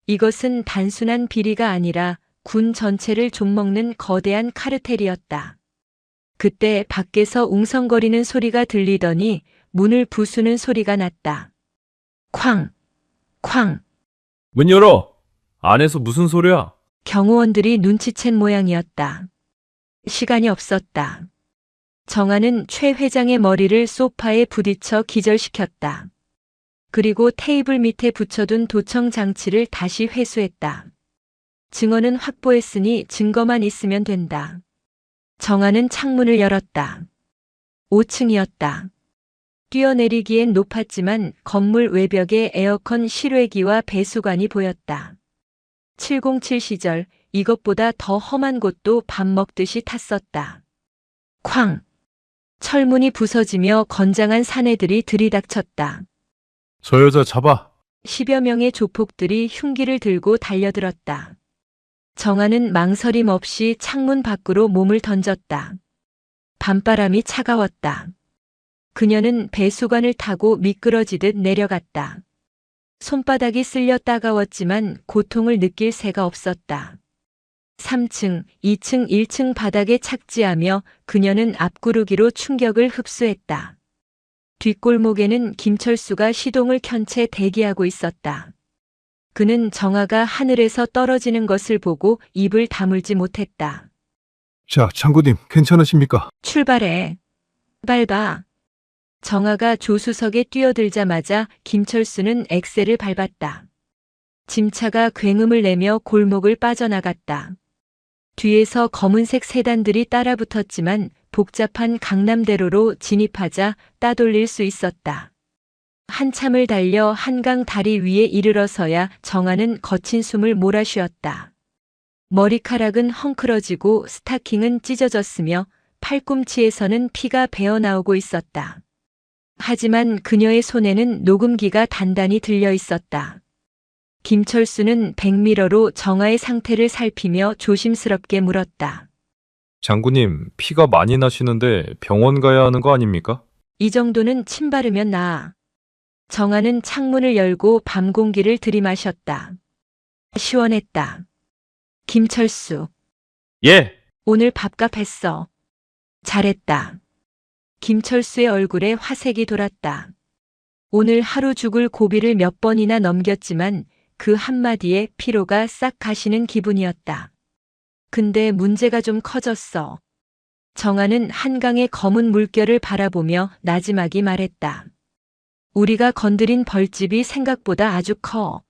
이것은 단순한 비리가 아니라 군 전체를 좀먹는 거대한 카르텔이었다. 그때 밖에서 웅성거리는 소리가 들리더니 문을 부수는 소리가 났다. 쾅! 쾅! 문 열어! 안에서 무슨 소리야? 경호원들이 눈치챈 모양이었다. 시간이 없었다. 정아는 최 회장의 머리를 소파에 부딪혀 기절시켰다. 그리고 테이블 밑에 붙여둔 도청 장치를 다시 회수했다. 증언은 확보했으니 증거만 있으면 된다. 정아는 창문을 열었다. 5층이었다. 뛰어내리기엔 높았지만 건물 외벽에 에어컨 실외기와 배수관이 보였다. 707 시절 이것보다 더 험한 곳도 밥 먹듯이 탔었다. 쾅! 철문이 부서지며 건장한 사내들이 들이닥쳤다. 저 여자 잡아. 10여 명의 조폭들이 흉기를 들고 달려들었다. 정아는 망설임 없이 창문 밖으로 몸을 던졌다. 밤바람이 차가웠다. 그녀는 배수관을 타고 미끄러지듯 내려갔다. 손바닥이 쓸려 따가웠지만 고통을 느낄 새가 없었다. 3층, 2층, 1층 바닥에 착지하며 그녀는 앞구르기로 충격을 흡수했다. 뒷골목에는 김철수가 시동을 켠 채 대기하고 있었다. 그는 정아가 하늘에서 떨어지는 것을 보고 입을 다물지 못했다. 자, 장군님, 괜찮으십니까? 출발해. 밟아. 정아가 조수석에 뛰어들자마자 김철수는 엑셀을 밟았다. 짐차가 굉음을 내며 골목을 빠져나갔다. 뒤에서 검은색 세단들이 따라붙었지만 복잡한 강남대로로 진입하자 따돌릴 수 있었다. 한참을 달려 한강 다리 위에 이르러서야 정아는 거친 숨을 몰아쉬었다. 머리카락은 헝클어지고 스타킹은 찢어졌으며 팔꿈치에서는 피가 배어나오고 있었다. 하지만 그녀의 손에는 녹음기가 단단히 들려 있었다. 김철수는 백미러로 정아의 상태를 살피며 조심스럽게 물었다. 장군님, 피가 많이 나시는데 병원 가야 하는 거 아닙니까? 이 정도는 침 바르면 나아. 정아는 창문을 열고 밤 공기를 들이마셨다. 시원했다. 김철수, 예! 오늘 밥값 했어. 잘했다. 김철수의 얼굴에 화색이 돌았다. 오늘 하루 죽을 고비를 몇 번이나 넘겼지만 그 한마디에 피로가 싹 가시는 기분이었다. 근데 문제가 좀 커졌어. 정아는 한강의 검은 물결을 바라보며 나지막이 말했다. 우리가 건드린 벌집이 생각보다 아주 커.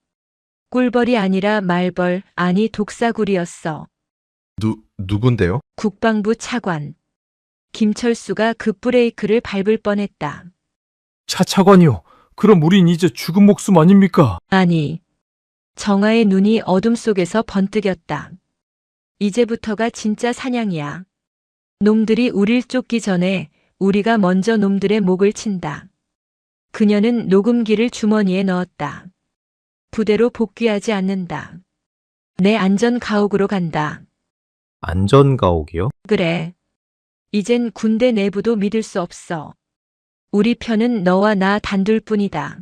꿀벌이 아니라 말벌, 아니 독사굴이었어. 누군데요? 국방부 차관. 김철수가 급브레이크를 밟을 뻔했다. 차차관이요. 그럼 우린 이제 죽은 목숨 아닙니까? 아니. 정아의 눈이 어둠 속에서 번뜩였다. 이제부터가 진짜 사냥이야. 놈들이 우릴 쫓기 전에 우리가 먼저 놈들의 목을 친다. 그녀는 녹음기를 주머니에 넣었다. 부대로 복귀하지 않는다. 내 안전 가옥으로 간다. 안전가옥이요? 그래. 이젠 군대 내부도 믿을 수 없어. 우리 편은 너와 나 단둘뿐이다.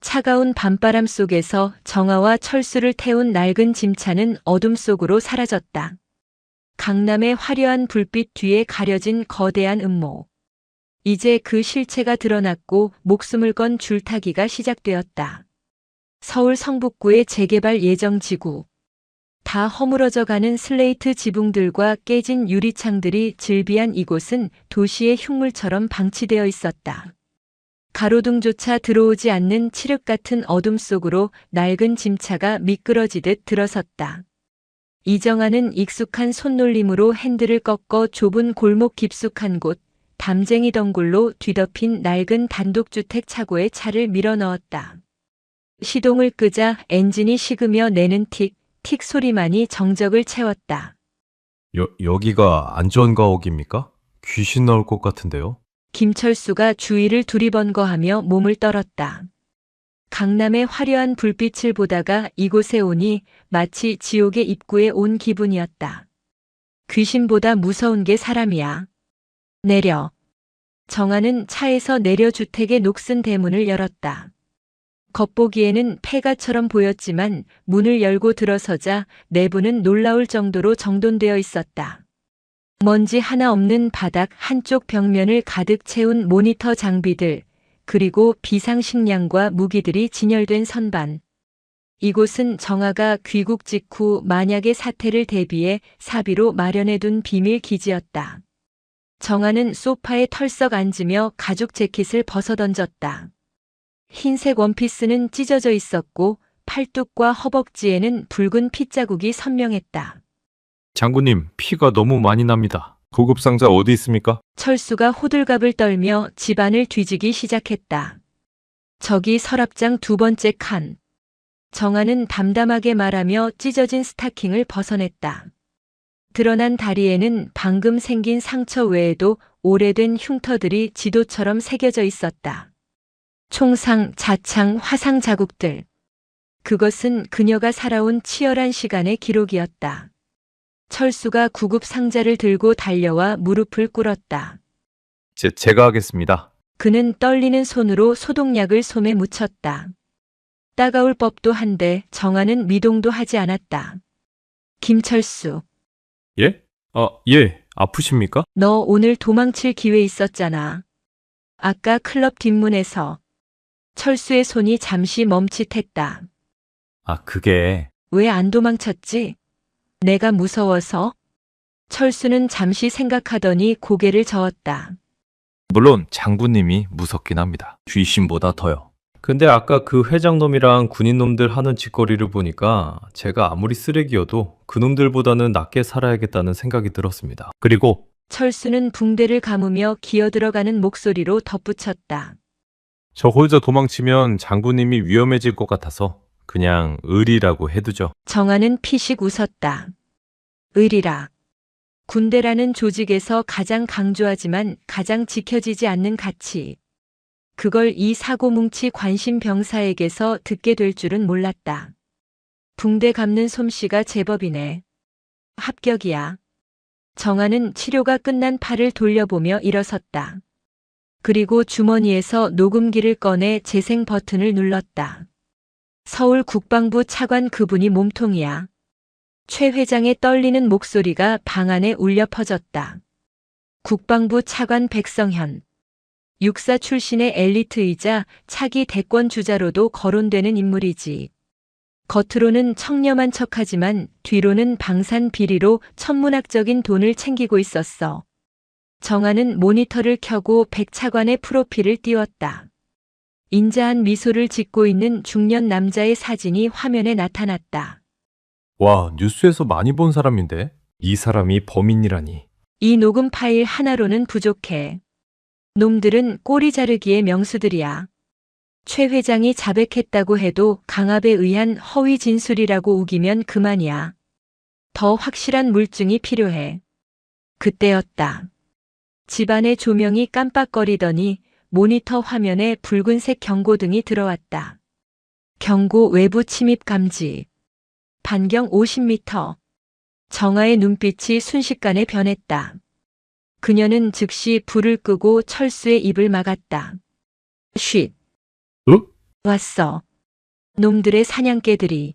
차가운 밤바람 속에서 정아와 철수를 태운 낡은 짐차는 어둠 속으로 사라졌다. 강남의 화려한 불빛 뒤에 가려진 거대한 음모. 이제 그 실체가 드러났고 목숨을 건 줄타기가 시작되었다. 서울 성북구의 재개발 예정 지구. 다 허물어져가는 슬레이트 지붕들과 깨진 유리창들이 즐비한 이곳은 도시의 흉물처럼 방치되어 있었다. 가로등조차 들어오지 않는 칠흑 같은 어둠 속으로 낡은 짐차가 미끄러지듯 들어섰다. 이정아는 익숙한 손놀림으로 핸들을 꺾어 좁은 골목 깊숙한 곳, 담쟁이 덩굴로 뒤덮인 낡은 단독주택 차고에 차를 밀어 넣었다. 시동을 끄자 엔진이 식으며 내는 틱, 틱 소리만이 정적을 채웠다. 여기가 안전가옥입니까? 귀신 나올 것 같은데요? 김철수가 주위를 두리번거하며 몸을 떨었다. 강남의 화려한 불빛을 보다가 이곳에 오니 마치 지옥의 입구에 온 기분이었다. 귀신보다 무서운 게 사람이야. 내려. 정아는 차에서 내려 주택의 녹슨 대문을 열었다. 겉보기에는 폐가처럼 보였지만 문을 열고 들어서자 내부는 놀라울 정도로 정돈되어 있었다. 먼지 하나 없는 바닥, 한쪽 벽면을 가득 채운 모니터 장비들, 그리고 비상식량과 무기들이 진열된 선반. 이곳은 정아가 귀국 직후 만약의 사태를 대비해 사비로 마련해둔 비밀 기지였다. 정아는 소파에 털썩 앉으며 가죽 재킷을 벗어던졌다. 흰색 원피스는 찢어져 있었고 팔뚝과 허벅지에는 붉은 핏자국이 선명했다. 장군님, 피가 너무 많이 납니다. 구급 상자 어디 있습니까? 철수가 호들갑을 떨며 집안을 뒤지기 시작했다. 저기 서랍장 두 번째 칸. 정아는 담담하게 말하며 찢어진 스타킹을 벗어냈다. 드러난 다리에는 방금 생긴 상처 외에도 오래된 흉터들이 지도처럼 새겨져 있었다. 총상, 자창, 화상 자국들. 그것은 그녀가 살아온 치열한 시간의 기록이었다. 철수가 구급 상자를 들고 달려와 무릎을 꿇었다. 제가 하겠습니다. 그는 떨리는 손으로 소독약을 솜에 묻혔다. 따가울 법도 한데 정아는 미동도 하지 않았다. 김철수, 예? 예. 아프십니까? 너 오늘 도망칠 기회 있었잖아. 아까 클럽 뒷문에서. 철수의 손이 잠시 멈칫했다. 그게... 왜 안 도망쳤지? 내가 무서워서? 철수는 잠시 생각하더니 고개를 저었다. 물론 장군님이 무섭긴 합니다. 귀신보다 더요. 근데 아까 그 회장놈이랑 군인놈들 하는 짓거리를 보니까 제가 아무리 쓰레기여도 그놈들보다는 낫게 살아야겠다는 생각이 들었습니다. 그리고 철수는 붕대를 감으며 기어들어가는 목소리로 덧붙였다. 저 혼자 도망치면 장군님이 위험해질 것 같아서 그냥 의리라고 해두죠. 정아는 피식 웃었다. 의리라. 군대라는 조직에서 가장 강조하지만 가장 지켜지지 않는 가치. 그걸 이 사고뭉치 관심 병사에게서 듣게 될 줄은 몰랐다. 붕대 감는 솜씨가 제법이네. 합격이야. 정아는 치료가 끝난 팔을 돌려보며 일어섰다. 그리고 주머니에서 녹음기를 꺼내 재생 버튼을 눌렀다. 서울 국방부 차관 그분이 몸통이야. 최 회장의 떨리는 목소리가 방 안에 울려 퍼졌다. 국방부 차관 백성현. 육사 출신의 엘리트이자 차기 대권 주자로도 거론되는 인물이지. 겉으로는 청렴한 척하지만 뒤로는 방산 비리로 천문학적인 돈을 챙기고 있었어. 정아는 모니터를 켜고 백 차관의 프로필을 띄웠다. 인자한 미소를 짓고 있는 중년 남자의 사진이 화면에 나타났다. 와, 뉴스에서 많이 본 사람인데 이 사람이 범인이라니. 이 녹음 파일 하나로는 부족해. 놈들은 꼬리 자르기의 명수들이야. 최 회장이 자백했다고 해도 강압에 의한 허위 진술이라고 우기면 그만이야. 더 확실한 물증이 필요해. 그때였다. 집안의 조명이 깜빡거리더니 모니터 화면에 붉은색 경고등이 들어왔다. 경고 외부 침입 감지. 반경 50m. 정아의 눈빛이 순식간에 변했다. 그녀는 즉시 불을 끄고 철수의 입을 막았다. 쉿. 왔어. 놈들의 사냥개들이.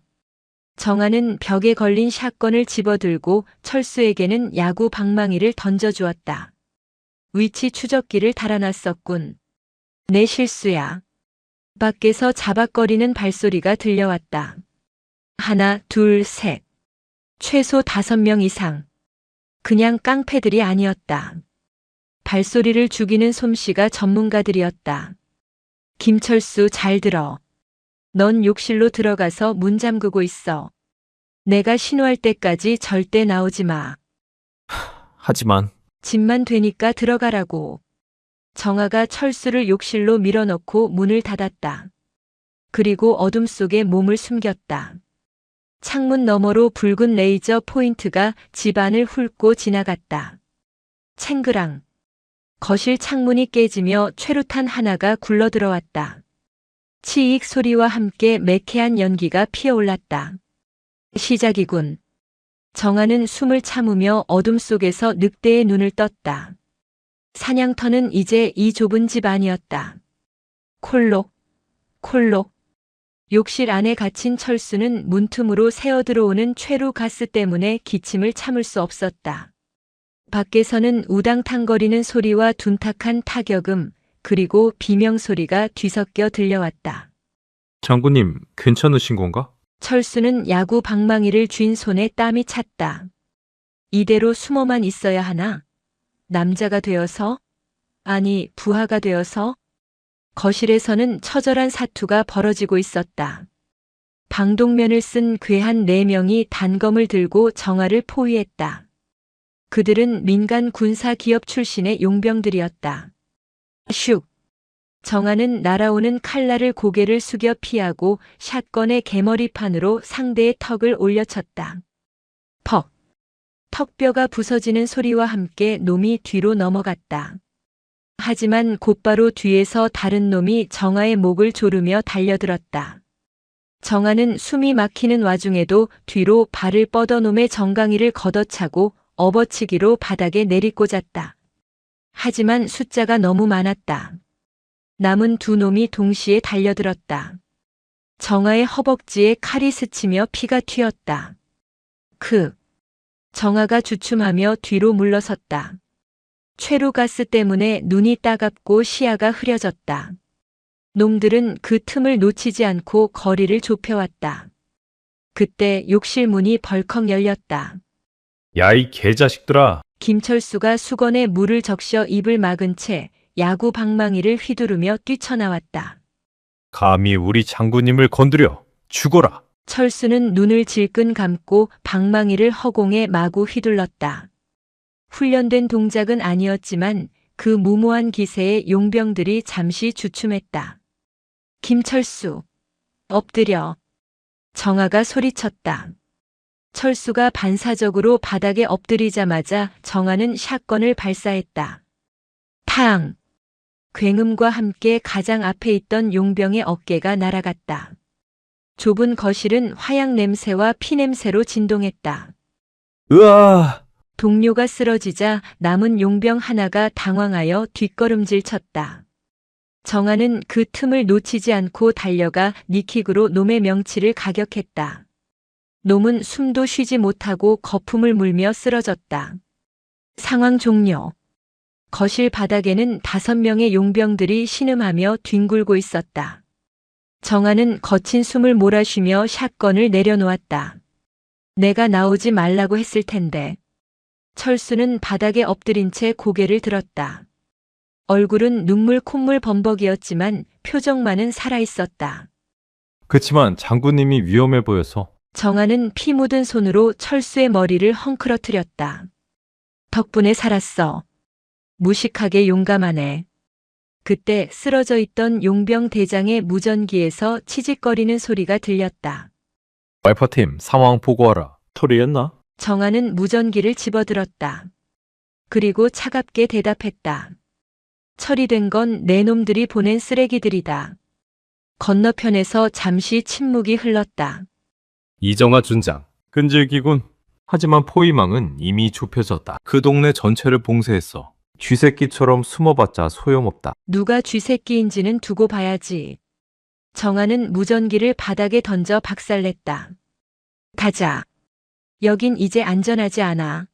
정아는 벽에 걸린 샷건을 집어들고 철수에게는 야구 방망이를 던져주었다. 위치 추적기를 달아놨었군. 내 실수야. 밖에서 자박거리는 발소리가 들려왔다. 하나, 둘, 셋. 최소 5명 이상. 그냥 깡패들이 아니었다. 발소리를 죽이는 솜씨가 전문가들이었다. 김철수 잘 들어. 넌 욕실로 들어가서 문 잠그고 있어. 내가 신호할 때까지 절대 나오지 마. 하지만 집만 되니까 들어가라고. 정아가 철수를 욕실로 밀어넣고 문을 닫았다. 그리고 어둠 속에 몸을 숨겼다. 창문 너머로 붉은 레이저 포인트가 집안을 훑고 지나갔다. 챙그랑. 거실 창문이 깨지며 최루탄 하나가 굴러들어왔다. 치익 소리와 함께 매캐한 연기가 피어올랐다. 시작이군. 정아는 숨을 참으며 어둠 속에서 늑대의 눈을 떴다. 사냥터는 이제 이 좁은 집 안이었다. 콜록, 콜록. 욕실 안에 갇힌 철수는 문틈으로 새어들어오는 최루 가스 때문에 기침을 참을 수 없었다. 밖에서는 우당탕거리는 소리와 둔탁한 타격음, 그리고 비명소리가 뒤섞여 들려왔다. 장군님, 괜찮으신 건가? 철수는 야구 방망이를 쥔 손에 땀이 찼다. 이대로 숨어만 있어야 하나? 남자가 되어서? 아니, 부하가 되어서? 거실에서는 처절한 사투가 벌어지고 있었다. 방독면을 쓴 괴한 4명이 단검을 들고 정아를 포위했다. 그들은 민간 군사 기업 출신의 용병들이었다. 슉. 정아는 날아오는 칼날을 고개를 숙여 피하고 샷건의 개머리판으로 상대의 턱을 올려쳤다. 퍽. 턱뼈가 부서지는 소리와 함께 놈이 뒤로 넘어갔다. 하지만 곧바로 뒤에서 다른 놈이 정아의 목을 조르며 달려들었다. 정아는 숨이 막히는 와중에도 뒤로 발을 뻗어 놈의 정강이를 걷어차고 업어치기로 바닥에 내리꽂았다. 하지만 숫자가 너무 많았다. 남은 두 놈이 동시에 달려들었다. 정아의 허벅지에 칼이 스치며 피가 튀었다. 정아가 주춤하며 뒤로 물러섰다. 최루가스 때문에 눈이 따갑고 시야가 흐려졌다. 놈들은 그 틈을 놓치지 않고 거리를 좁혀왔다. 그때 욕실 문이 벌컥 열렸다. 야, 이 개자식들아. 김철수가 수건에 물을 적셔 입을 막은 채 야구 방망이를 휘두르며 뛰쳐나왔다. 감히 우리 장군님을 건드려. 죽어라. 철수는 눈을 질끈 감고 방망이를 허공에 마구 휘둘렀다. 훈련된 동작은 아니었지만 그 무모한 기세에 용병들이 잠시 주춤했다. 김철수, 엎드려. 정아가 소리쳤다. 철수가 반사적으로 바닥에 엎드리자마자 정아는 샷건을 발사했다. 탕! 굉음과 함께 가장 앞에 있던 용병의 어깨가 날아갔다. 좁은 거실은 화약 냄새와 피 냄새로 진동했다. 으아! 동료가 쓰러지자 남은 용병 하나가 당황하여 뒷걸음질 쳤다. 정아는 그 틈을 놓치지 않고 달려가 니킥으로 놈의 명치를 가격했다. 놈은 숨도 쉬지 못하고 거품을 물며 쓰러졌다. 상황 종료. 거실 바닥에는 5명의 용병들이 신음하며 뒹굴고 있었다. 정아는 거친 숨을 몰아쉬며 샷건을 내려놓았다. 내가 나오지 말라고 했을 텐데. 철수는 바닥에 엎드린 채 고개를 들었다. 얼굴은 눈물 콧물 범벅이었지만 표정만은 살아있었다. 그치만 장군님이 위험해 보여서. 정아는 피 묻은 손으로 철수의 머리를 헝클어뜨렸다. 덕분에 살았어. 무식하게 용감하네. 그때 쓰러져 있던 용병 대장의 무전기에서 치직거리는 소리가 들렸다. 알파팀 상황 보고하라. 토리했나? 정아는 무전기를 집어들었다. 그리고 차갑게 대답했다. 처리된 건 내 놈들이 보낸 쓰레기들이다. 건너편에서 잠시 침묵이 흘렀다. 이정아 준장. 끈질기군. 하지만 포위망은 이미 좁혀졌다. 그 동네 전체를 봉쇄했어. 쥐새끼처럼 숨어봤자 소용없다. 누가 쥐새끼인지는 두고 봐야지. 정아는 무전기를 바닥에 던져 박살냈다. 가자. 여긴 이제 안전하지 않아.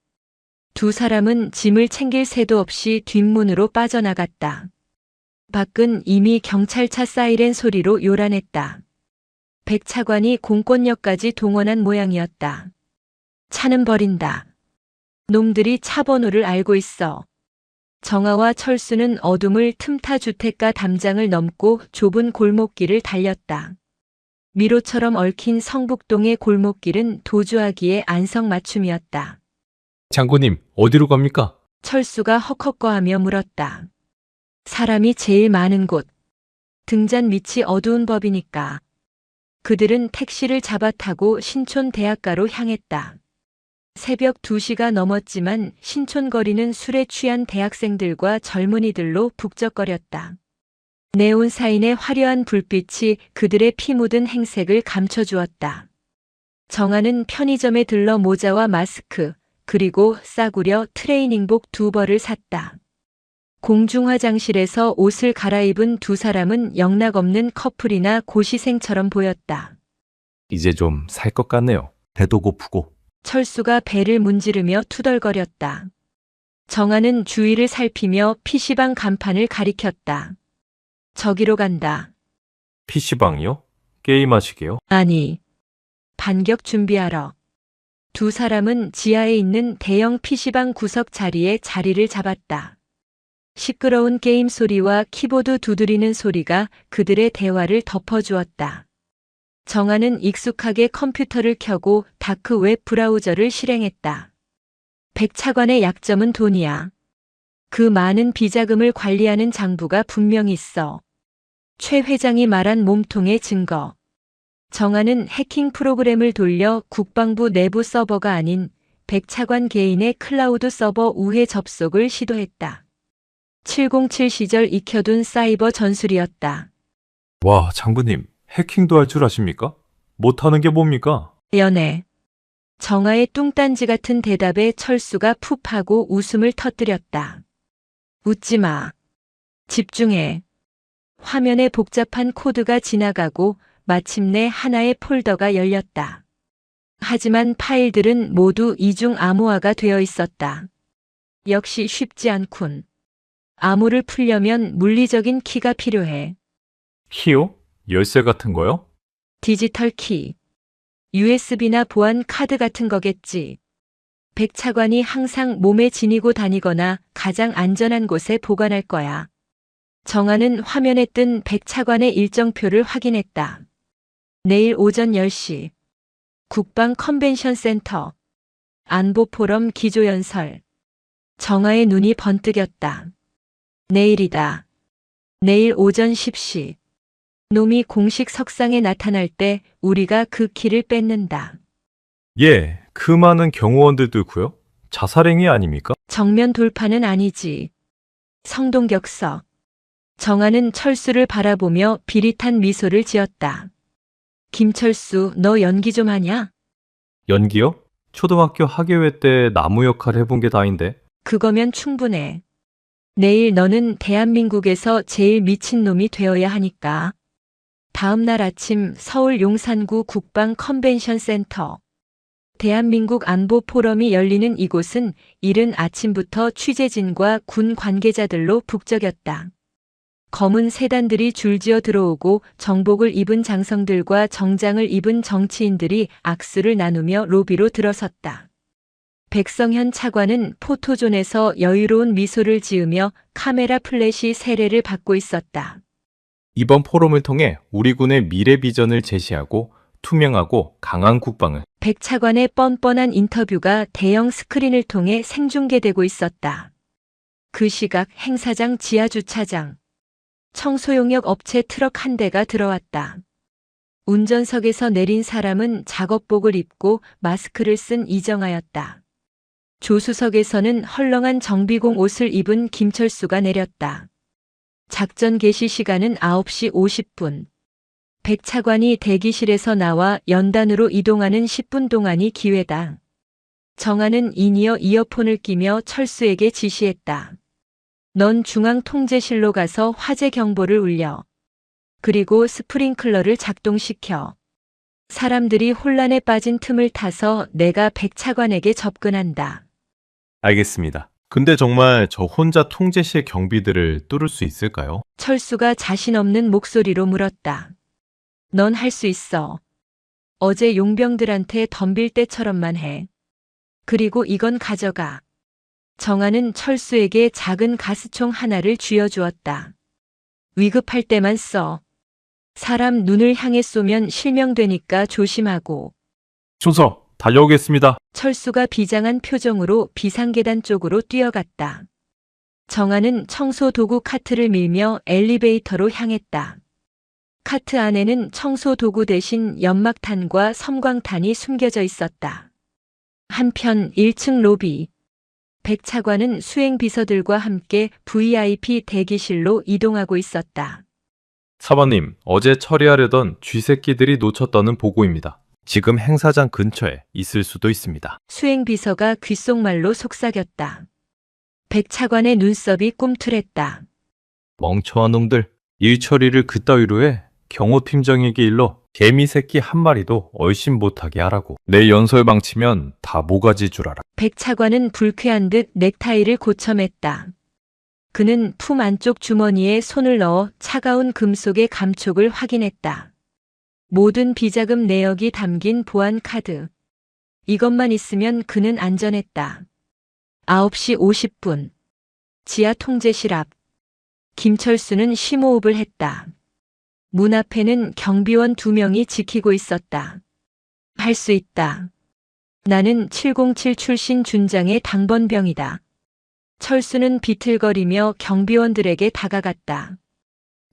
두 사람은 짐을 챙길 새도 없이 뒷문으로 빠져나갔다. 밖은 이미 경찰차 사이렌 소리로 요란했다. 백차관이 공권력까지 동원한 모양이었다. 차는 버린다. 놈들이 차 번호를 알고 있어. 정아와 철수는 어둠을 틈타 주택가 담장을 넘고 좁은 골목길을 달렸다. 미로처럼 얽힌 성북동의 골목길은 도주하기에 안성맞춤이었다. 장군님, 어디로 갑니까? 철수가 헉헉거하며 물었다. 사람이 제일 많은 곳. 등잔 밑이 어두운 법이니까. 그들은 택시를 잡아 타고 신촌 대학가로 향했다. 새벽 2시가 넘었지만 신촌 거리는 술에 취한 대학생들과 젊은이들로 북적거렸다. 네온 사인의 화려한 불빛이 그들의 피 묻은 행색을 감춰주었다. 정아는 편의점에 들러 모자와 마스크, 그리고 싸구려 트레이닝복 2벌을 샀다. 공중화장실에서 옷을 갈아입은 두 사람은 영락없는 커플이나 고시생처럼 보였다. 이제 좀 살 것 같네요. 배도 고프고. 철수가 배를 문지르며 투덜거렸다. 정아는 주위를 살피며 PC방 간판을 가리켰다. 저기로 간다. PC방이요? 게임하시게요? 아니, 반격 준비하러. 두 사람은 지하에 있는 대형 PC방 구석 자리에 자리를 잡았다. 시끄러운 게임 소리와 키보드 두드리는 소리가 그들의 대화를 덮어주었다. 정아는 익숙하게 컴퓨터를 켜고 다크 웹 브라우저를 실행했다. 백차관의 약점은 돈이야. 그 많은 비자금을 관리하는 장부가 분명히 있어. 최 회장이 말한 몸통의 증거. 정아는 해킹 프로그램을 돌려 국방부 내부 서버가 아닌 백차관 개인의 클라우드 서버 우회 접속을 시도했다. 707 시절 익혀둔 사이버 전술이었다. 와, 장군님, 해킹도 할 줄 아십니까? 못하는 게 뭡니까? 연애. 정아의 뚱딴지 같은 대답에 철수가 푹 하고 웃음을 터뜨렸다. 웃지 마. 집중해. 화면에 복잡한 코드가 지나가고 마침내 하나의 폴더가 열렸다. 하지만 파일들은 모두 이중 암호화가 되어 있었다. 역시 쉽지 않군. 암호를 풀려면 물리적인 키가 필요해. 키요? 열쇠 같은 거요? 디지털 키. USB나 보안 카드 같은 거겠지. 백 차관이 항상 몸에 지니고 다니거나 가장 안전한 곳에 보관할 거야. 정아는 화면에 뜬 백 차관의 일정표를 확인했다. 내일 오전 10시. 국방 컨벤션 센터. 안보 포럼 기조연설. 정아의 눈이 번뜩였다. 내일이다. 내일 오전 10시. 놈이 공식 석상에 나타날 때 우리가 그 키를 뺏는다. 예, 그 많은 경호원들도 있고요. 자살행위 아닙니까? 정면 돌파는 아니지. 성동격서. 정아는 철수를 바라보며 비릿한 미소를 지었다. 김철수, 너 연기 좀 하냐? 연기요? 초등학교 학예회 때 나무 역할 해본 게 다인데. 그거면 충분해. 내일 너는 대한민국에서 제일 미친 놈이 되어야 하니까. 다음 날 아침 서울 용산구 국방 컨벤션 센터. 대한민국 안보 포럼이 열리는 이곳은 이른 아침부터 취재진과 군 관계자들로 북적였다. 검은 세단들이 줄지어 들어오고 정복을 입은 장성들과 정장을 입은 정치인들이 악수를 나누며 로비로 들어섰다. 백성현 차관은 포토존에서 여유로운 미소를 지으며 카메라 플래시 세례를 받고 있었다. 이번 포럼을 통해 우리 군의 미래 비전을 제시하고 투명하고 강한 국방을. 백 차관의 뻔뻔한 인터뷰가 대형 스크린을 통해 생중계되고 있었다. 그 시각 행사장 지하 주차장. 청소용역 업체 트럭 한 대가 들어왔다. 운전석에서 내린 사람은 작업복을 입고 마스크를 쓴 이정아였다. 조수석에서는 헐렁한 정비공 옷을 입은 김철수가 내렸다. 작전 개시 시간은 9시 50분. 백 차관이 대기실에서 나와 연단으로 이동하는 10분 동안이 기회다. 정아는 인이어 이어폰을 끼며 철수에게 지시했다. 넌 중앙 통제실로 가서 화재 경보를 울려. 그리고 스프링클러를 작동시켜. 사람들이 혼란에 빠진 틈을 타서 내가 백 차관에게 접근한다. 알겠습니다. 근데 정말 저 혼자 통제실 경비들을 뚫을 수 있을까요? 철수가 자신 없는 목소리로 물었다. 넌 할 수 있어. 어제 용병들한테 덤빌 때처럼만 해. 그리고 이건 가져가. 정아는 철수에게 작은 가스총 하나를 쥐어주었다. 위급할 때만 써. 사람 눈을 향해 쏘면 실명되니까 조심하고. 충성, 달려오겠습니다. 철수가 비장한 표정으로 비상계단 쪽으로 뛰어갔다. 정아는 청소 도구 카트를 밀며 엘리베이터로 향했다. 카트 안에는 청소 도구 대신 연막탄과 섬광탄이 숨겨져 있었다. 한편 1층 로비. 백 차관은 수행 비서들과 함께 VIP 대기실로 이동하고 있었다. 사관님, 어제 처리하려던 쥐새끼들이 놓쳤다는 보고입니다. 지금 행사장 근처에 있을 수도 있습니다. 수행 비서가 귓속말로 속삭였다. 백 차관의 눈썹이 꿈틀했다. 멍청한 놈들. 일 처리를 그따위로 해. 경호팀장에게 일러 개미 새끼 한 마리도 얼씬 못하게 하라고. 내 연설 망치면 다 모가지 줄 알아. 백 차관은 불쾌한 듯 넥타이를 고쳐맸다. 그는 품 안쪽 주머니에 손을 넣어 차가운 금속의 감촉을 확인했다. 모든 비자금 내역이 담긴 보안 카드. 이것만 있으면 그는 안전했다. 9시 50분. 지하 통제실 앞. 김철수는 심호흡을 했다. 문 앞에는 경비원 2명이 지키고 있었다. 할 수 있다. 나는 707 출신 준장의 당번병이다. 철수는 비틀거리며 경비원들에게 다가갔다.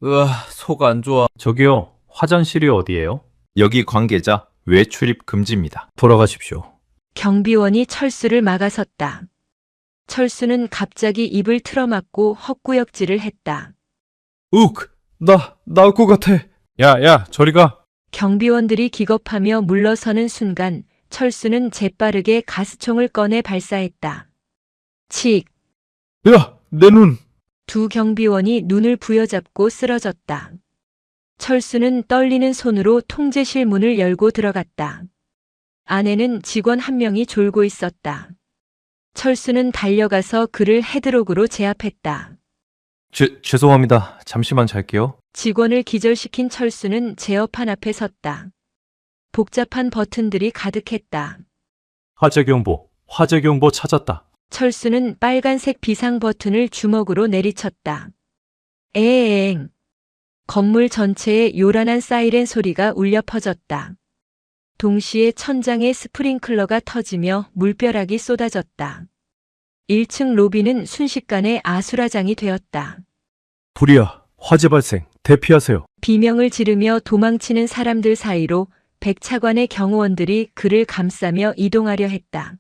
으아, 속 안 좋아. 저기요, 화장실이 어디예요? 여기 관계자 외출입 금지입니다. 돌아가십시오. 경비원이 철수를 막아섰다. 철수는 갑자기 입을 틀어막고 헛구역질을 했다. 욱! 나올 것 같아. 야, 저리 가. 경비원들이 기겁하며 물러서는 순간 철수는 재빠르게 가스총을 꺼내 발사했다. 칙! 야, 내 눈. 두 경비원이 눈을 부여잡고 쓰러졌다. 철수는 떨리는 손으로 통제실 문을 열고 들어갔다. 안에는 직원 한 명이 졸고 있었다. 철수는 달려가서 그를 헤드록으로 제압했다. 죄송합니다. 잠시만 잘게요. 직원을 기절시킨 철수는 제어판 앞에 섰다. 복잡한 버튼들이 가득했다. 화재 경보 찾았다. 철수는 빨간색 비상 버튼을 주먹으로 내리쳤다. 에엥. 건물 전체에 요란한 사이렌 소리가 울려 퍼졌다. 동시에 천장에 스프링클러가 터지며 물벼락이 쏟아졌다. 1층 로비는 순식간에 아수라장이 되었다. 불이야. 화재 발생. 대피하세요. 비명을 지르며 도망치는 사람들 사이로 백 차관의 경호원들이 그를 감싸며 이동하려 했다.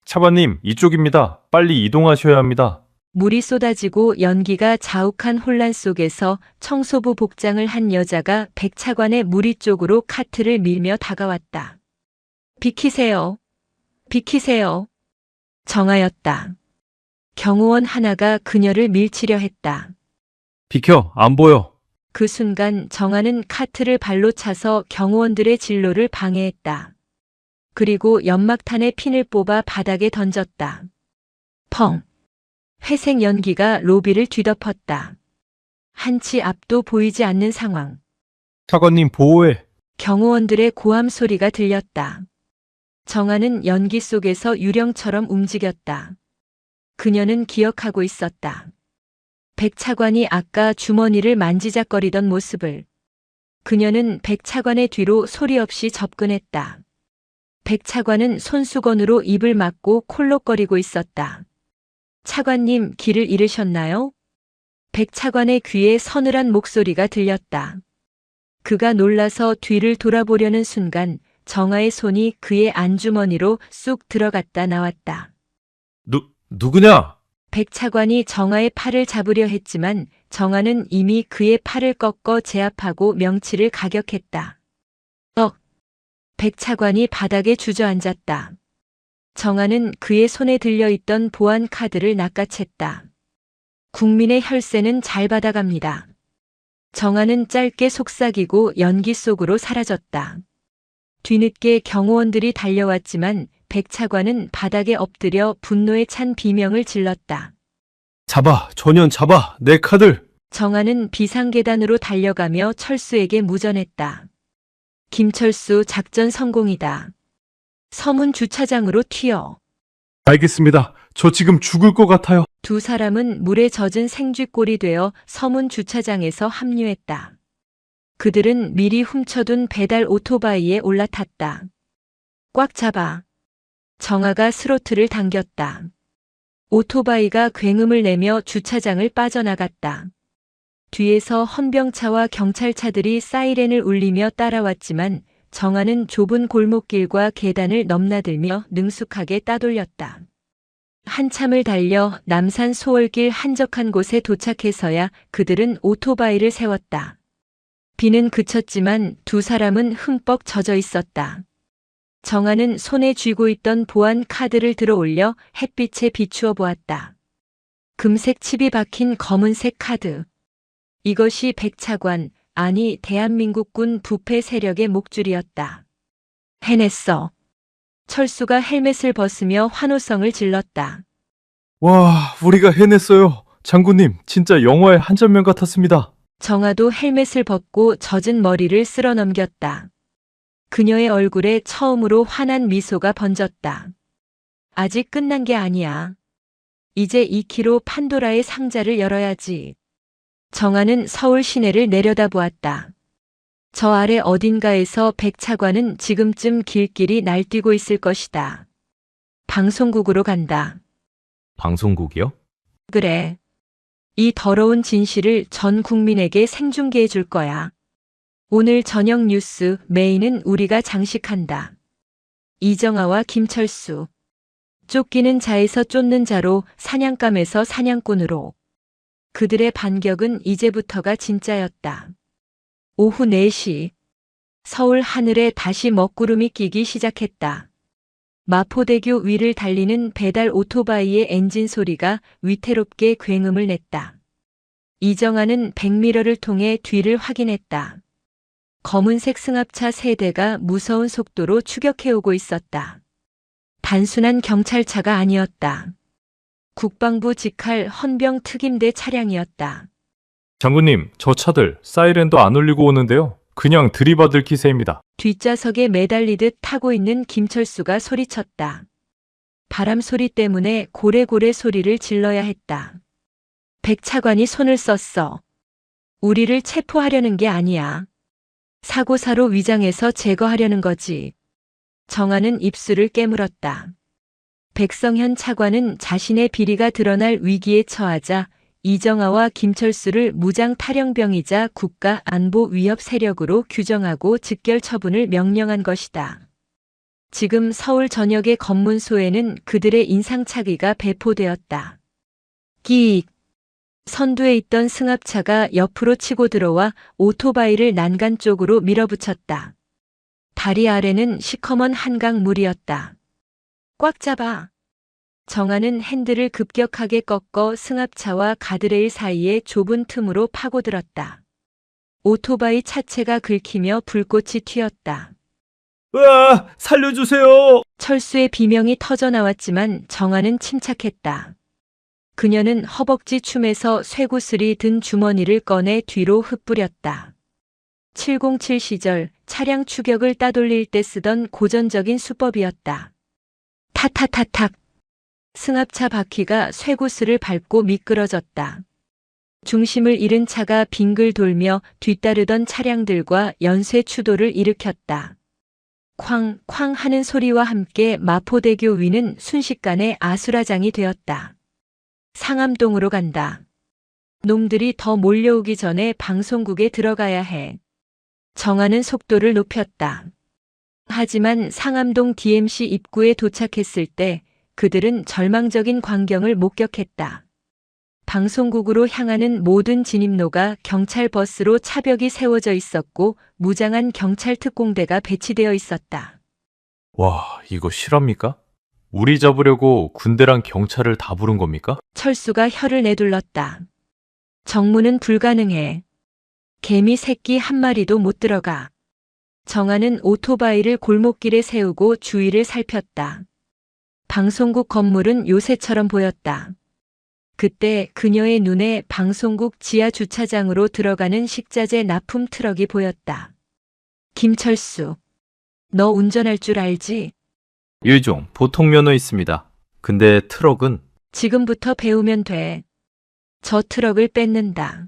차관님, 이쪽입니다. 빨리 이동하셔야 합니다. 물이 쏟아지고 연기가 자욱한 혼란 속에서 청소부 복장을 한 여자가 백 차관의 무리 쪽으로 카트를 밀며 다가왔다. 비키세요. 비키세요. 정하였다. 경호원 하나가 그녀를 밀치려 했다. 비켜, 안 보여. 그 순간 정하는 카트를 발로 차서 경호원들의 진로를 방해했다. 그리고 연막탄의 핀을 뽑아 바닥에 던졌다. 펑! 회색 연기가 로비를 뒤덮었다. 한치 앞도 보이지 않는 상황. 차관님 보호해. 경호원들의 고함 소리가 들렸다. 정하는 연기 속에서 유령처럼 움직였다. 그녀는 기억하고 있었다. 백 차관이 아까 주머니를 만지작거리던 모습을. 그녀는 백 차관의 뒤로 소리 없이 접근했다. 백 차관은 손수건으로 입을 막고 콜록거리고 있었다. 차관님, 길을 잃으셨나요? 백 차관의 귀에 서늘한 목소리가 들렸다. 그가 놀라서 뒤를 돌아보려는 순간 정아의 손이 그의 안주머니로 쑥 들어갔다 나왔다. 누구냐? 백 차관이 정아의 팔을 잡으려 했지만 정아는 이미 그의 팔을 꺾어 제압하고 명치를 가격했다. 백 차관이 바닥에 주저앉았다. 정아는 그의 손에 들려있던 보안 카드를 낚아챘다. 국민의 혈세는 잘 받아갑니다. 정아는 짧게 속삭이고 연기 속으로 사라졌다. 뒤늦게 경호원들이 달려왔지만 백 차관은 바닥에 엎드려 분노에 찬 비명을 질렀다. 잡아, 전현 잡아, 내 카드. 정아는 비상계단으로 달려가며 철수에게 무전했다. 김철수, 작전 성공이다. 서문 주차장으로 튀어. 알겠습니다. 저 지금 죽을 것 같아요. 두 사람은 물에 젖은 생쥐꼴이 되어 서문 주차장에서 합류했다. 그들은 미리 훔쳐둔 배달 오토바이에 올라탔다. 꽉 잡아. 정아가 스로틀을 당겼다. 오토바이가 굉음을 내며 주차장을 빠져나갔다. 뒤에서 헌병차와 경찰차들이 사이렌을 울리며 따라왔지만 정아는 좁은 골목길과 계단을 넘나들며 능숙하게 따돌렸다. 한참을 달려 남산 소월길 한적한 곳에 도착해서야 그들은 오토바이를 세웠다. 비는 그쳤지만 두 사람은 흠뻑 젖어 있었다. 정아는 손에 쥐고 있던 보안 카드를 들어 올려 햇빛에 비추어 보았다. 금색 칩이 박힌 검은색 카드. 이것이 백 차관, 아니 대한민국군 부패 세력의 목줄이었다. 해냈어. 철수가 헬멧을 벗으며 환호성을 질렀다. 와, 우리가 해냈어요. 장군님, 진짜 영화의 한 장면 같았습니다. 정아도 헬멧을 벗고 젖은 머리를 쓸어 넘겼다. 그녀의 얼굴에 처음으로 환한 미소가 번졌다. 아직 끝난 게 아니야. 이제 2kg 판도라의 상자를 열어야지. 정아는 서울 시내를 내려다보았다. 저 아래 어딘가에서 백 차관은 지금쯤 길길이 날뛰고 있을 것이다. 방송국으로 간다. 방송국이요? 그래. 이 더러운 진실을 전 국민에게 생중계해 줄 거야. 오늘 저녁 뉴스 메인은 우리가 장식한다. 이정아와 김철수. 쫓기는 자에서 쫓는 자로, 사냥감에서 사냥꾼으로. 그들의 반격은 이제부터가 진짜였다. 오후 4시. 서울 하늘에 다시 먹구름이 끼기 시작했다. 마포대교 위를 달리는 배달 오토바이의 엔진 소리가 위태롭게 굉음을 냈다. 이정아는 백미러를 통해 뒤를 확인했다. 검은색 승합차 3대가 무서운 속도로 추격해오고 있었다. 단순한 경찰차가 아니었다. 국방부 직할 헌병 특임대 차량이었다. 장군님, 저 차들 사이렌도 안 울리고 오는데요. 그냥 들이받을 기세입니다. 뒷좌석에 매달리듯 타고 있는 김철수가 소리쳤다. 바람 소리 때문에 고래고래 소리를 질러야 했다. 백 차관이 손을 썼어. 우리를 체포하려는 게 아니야. 사고사로 위장해서 제거하려는 거지. 정아는 입술을 깨물었다. 백성현 차관은 자신의 비리가 드러날 위기에 처하자 이정아와 김철수를 무장 탈영병이자 국가 안보 위협 세력으로 규정하고 직결 처분을 명령한 것이다. 지금 서울 전역의 검문소에는 그들의 인상착의가 배포되었다. 끼익! 선두에 있던 승합차가 옆으로 치고 들어와 오토바이를 난간 쪽으로 밀어붙였다. 다리 아래는 시커먼 한강물이었다. 꽉 잡아! 정아는 핸들을 급격하게 꺾어 승합차와 가드레일 사이의 좁은 틈으로 파고들었다. 오토바이 차체가 긁히며 불꽃이 튀었다. 으아! 살려주세요! 철수의 비명이 터져나왔지만 정아는 침착했다. 그녀는 허벅지 춤에서 쇠구슬이 든 주머니를 꺼내 뒤로 흩뿌렸다. 707 시절 차량 추격을 따돌릴 때 쓰던 고전적인 수법이었다. 타타타탁. 승합차 바퀴가 쇠구슬을 밟고 미끄러졌다. 중심을 잃은 차가 빙글 돌며 뒤따르던 차량들과 연쇄 추돌을 일으켰다. 쾅, 쾅 하는 소리와 함께 마포대교 위는 순식간에 아수라장이 되었다. 상암동으로 간다. 놈들이 더 몰려오기 전에 방송국에 들어가야 해. 정아는 속도를 높였다. 하지만 상암동 DMC 입구에 도착했을 때 그들은 절망적인 광경을 목격했다. 방송국으로 향하는 모든 진입로가 경찰 버스로 차벽이 세워져 있었고 무장한 경찰 특공대가 배치되어 있었다. 와, 이거 실합니까? 우리 잡으려고 군대랑 경찰을 다 부른 겁니까? 철수가 혀를 내둘렀다. 정문은 불가능해. 개미 새끼 한 마리도 못 들어가. 정아는 오토바이를 골목길에 세우고 주위를 살폈다. 방송국 건물은 요새처럼 보였다. 그때 그녀의 눈에 방송국 지하 주차장으로 들어가는 식자재 납품 트럭이 보였다. 김철수, 너 운전할 줄 알지? 일종 보통 면허 있습니다. 근데 트럭은 지금부터 배우면 돼. 저 트럭을 뺏는다.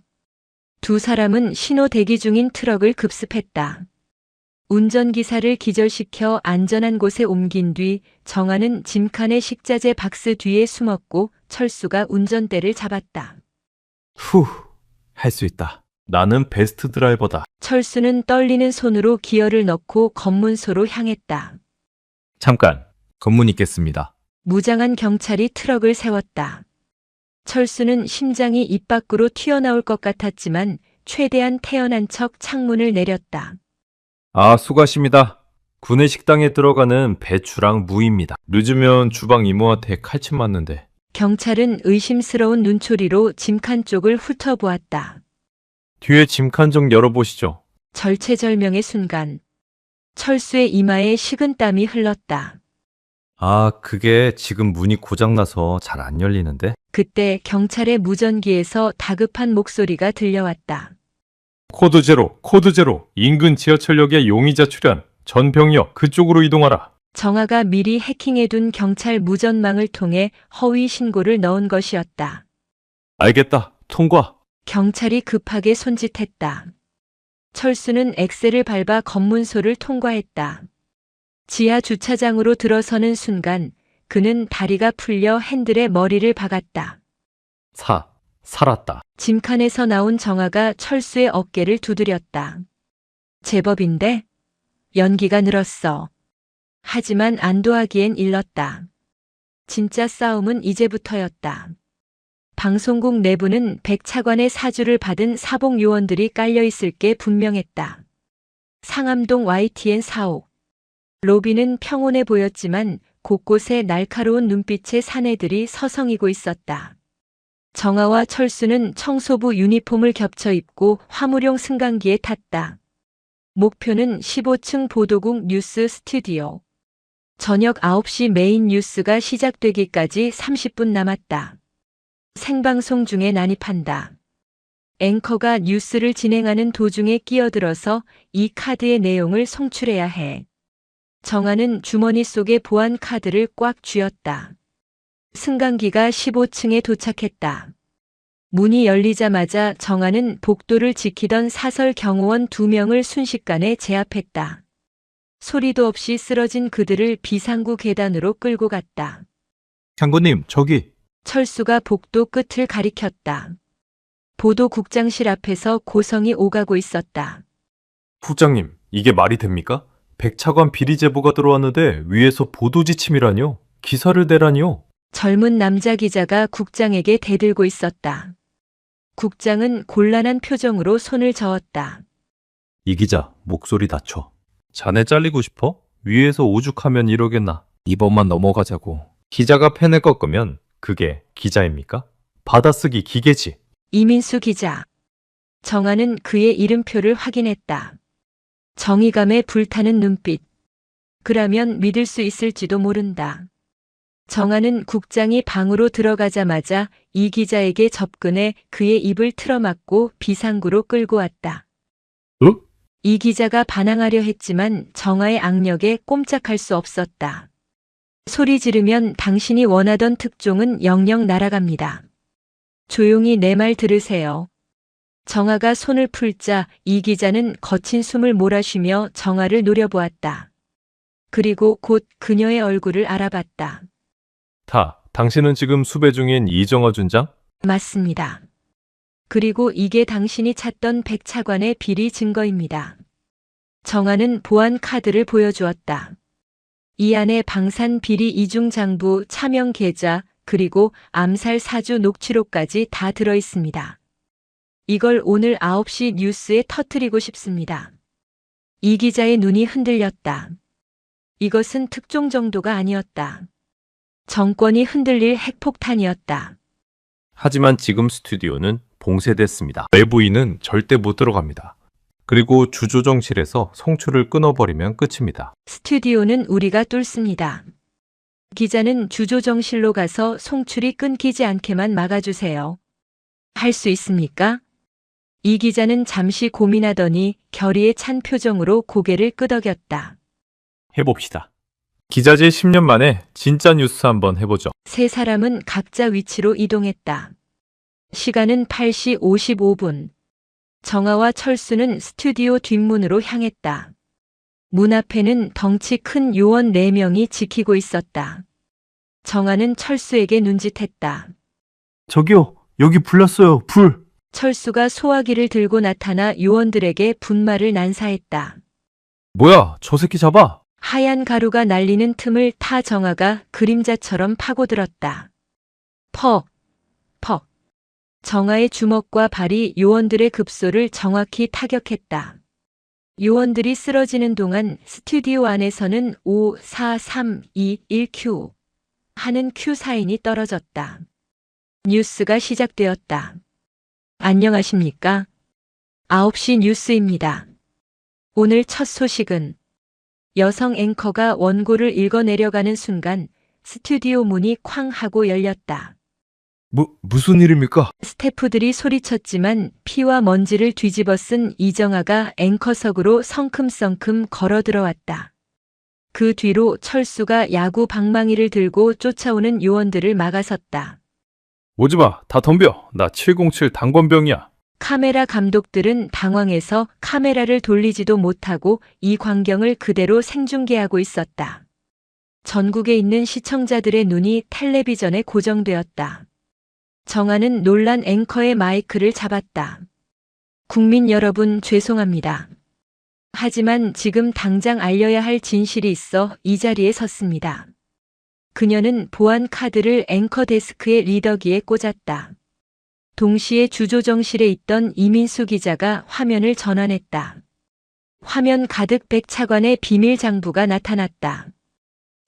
두 사람은 신호 대기 중인 트럭을 급습했다. 운전기사를 기절시켜 안전한 곳에 옮긴 뒤 정아는 짐칸의 식자재 박스 뒤에 숨었고 철수가 운전대를 잡았다. 후, 할 수 있다. 나는 베스트 드라이버다. 철수는 떨리는 손으로 기어를 넣고 검문소로 향했다. 잠깐, 검문 있겠습니다. 무장한 경찰이 트럭을 세웠다. 철수는 심장이 입 밖으로 튀어나올 것 같았지만 최대한 태연한 척 창문을 내렸다. 아, 수고하십니다. 구내 식당에 들어가는 배추랑 무입니다. 늦으면 주방 이모한테 칼침 맞는데. 경찰은 의심스러운 눈초리로 짐칸 쪽을 훑어보았다. 뒤에 짐칸 좀 열어보시죠. 절체절명의 순간 철수의 이마에 식은 땀이 흘렀다. 아, 그게 지금 문이 고장나서 잘 안 열리는데? 그때 경찰의 무전기에서 다급한 목소리가 들려왔다. 코드 제로, 인근 지하철역에 용의자 출현, 전 병력 그쪽으로 이동하라. 정아가 미리 해킹해둔 경찰 무전망을 통해 허위 신고를 넣은 것이었다. 알겠다. 통과. 경찰이 급하게 손짓했다. 철수는 엑셀을 밟아 검문소를 통과했다. 지하 주차장으로 들어서는 순간 그는 다리가 풀려 핸들에 머리를 박았다. 살았다. 짐칸에서 나온 정아가 철수의 어깨를 두드렸다. 제법인데? 연기가 늘었어. 하지만 안도하기엔 일렀다. 진짜 싸움은 이제부터였다. 방송국 내부는 백 차관의 사주를 받은 사복 요원들이 깔려 있을 게 분명했다. 상암동 YTN 4호. 로비는 평온해 보였지만 곳곳에 날카로운 눈빛의 사내들이 서성이고 있었다. 정아와 철수는 청소부 유니폼을 겹쳐 입고 화물용 승강기에 탔다. 목표는 15층 보도국 뉴스 스튜디오. 저녁 9시 메인 뉴스가 시작되기까지 30분 남았다. 생방송 중에 난입한다. 앵커가 뉴스를 진행하는 도중에 끼어들어서 이 카드의 내용을 송출해야 해. 정아는 주머니 속에 보안 카드를 꽉 쥐었다. 승강기가 15층에 도착했다. 문이 열리자마자 정아는 복도를 지키던 사설 경호원 2명을 순식간에 제압했다. 소리도 없이 쓰러진 그들을 비상구 계단으로 끌고 갔다. 장군님, 저기. 철수가 복도 끝을 가리켰다. 보도국장실 앞에서 고성이 오가고 있었다. 국장님, 이게 말이 됩니까? 백차관 비리 제보가 들어왔는데 위에서 보도 지침이라뇨? 기사를 대라니요? 젊은 남자 기자가 국장에게 대들고 있었다. 국장은 곤란한 표정으로 손을 저었다. 이 기자, 목소리 낮춰. 자네 잘리고 싶어? 위에서 오죽하면 이러겠나. 이번만 넘어가자고. 기자가 펜을 꺾으면 그게 기자입니까? 받아쓰기 기계지. 이민수 기자. 정아는 그의 이름표를 확인했다. 정의감에 불타는 눈빛. 그라면 믿을 수 있을지도 모른다. 정아는 국장이 방으로 들어가자마자 이 기자에게 접근해 그의 입을 틀어막고 비상구로 끌고 왔다. 이 기자가 반항하려 했지만 정아의 악력에 꼼짝할 수 없었다. 소리 지르면 당신이 원하던 특종은 영영 날아갑니다. 조용히 내 말 들으세요. 정아가 손을 풀자 이 기자는 거친 숨을 몰아쉬며 정아를 노려보았다. 그리고 곧 그녀의 얼굴을 알아봤다. 당신은 지금 수배 중인 이정화 준장? 맞습니다. 그리고 이게 당신이 찾던 백차관의 비리 증거입니다. 정아는 보안 카드를 보여주었다. 이 안에 방산 비리 이중 장부 차명 계좌 그리고 암살 사주 녹취록까지 다 들어 있습니다. 이걸 오늘 9시 뉴스에 터뜨리고 싶습니다. 이 기자의 눈이 흔들렸다. 이것은 특종 정도가 아니었다. 정권이 흔들릴 핵폭탄이었다. 하지만 지금 스튜디오는 봉쇄됐습니다. 외부인은 절대 못 들어갑니다. 그리고 주조정실에서 송출을 끊어버리면 끝입니다. 스튜디오는 우리가 뚫습니다. 기자는 주조정실로 가서 송출이 끊기지 않게만 막아주세요. 할 수 있습니까? 이 기자는 잠시 고민하더니 결의에 찬 표정으로 고개를 끄덕였다. 해봅시다. 기자재 10년 만에 진짜 뉴스 한번 해보죠. 세 사람은 각자 위치로 이동했다. 시간은 8시 55분. 정아와 철수는 스튜디오 뒷문으로 향했다. 문 앞에는 덩치 큰 요원 4명이 지키고 있었다. 정아는 철수에게 눈짓했다. 저기요, 여기 불났어요, 불! 철수가 소화기를 들고 나타나 요원들에게 분말을 난사했다. 뭐야, 저 새끼 잡아! 하얀 가루가 날리는 틈을 타 정아가 그림자처럼 파고들었다. 퍽! 퍽! 정아의 주먹과 발이 요원들의 급소를 정확히 타격했다. 요원들이 쓰러지는 동안 스튜디오 안에서는 5, 4, 3, 2, 1Q 하는 큐 사인이 떨어졌다. 뉴스가 시작되었다. 안녕하십니까? 9시 뉴스입니다. 오늘 첫 소식은 여성 앵커가 원고를 읽어내려가는 순간 스튜디오 문이 쾅 하고 열렸다. 무슨 일입니까? 스태프들이 소리쳤지만 피와 먼지를 뒤집어 쓴 이정아가 앵커석으로 성큼성큼 걸어 들어왔다. 그 뒤로 철수가 야구 방망이를 들고 쫓아오는 요원들을 막아섰다. 오지마, 다 덤벼. 나 707 당번병이야. 카메라 감독들은 당황해서 카메라를 돌리지도 못하고 이 광경을 그대로 생중계하고 있었다. 전국에 있는 시청자들의 눈이 텔레비전에 고정되었다. 정아는 놀란 앵커의 마이크를 잡았다. 국민 여러분 죄송합니다. 하지만 지금 당장 알려야 할 진실이 있어 이 자리에 섰습니다. 그녀는 보안 카드를 앵커 데스크의 리더기에 꽂았다. 동시에 주조정실에 있던 이민수 기자가 화면을 전환했다. 화면 가득 백차관의 비밀 장부가 나타났다.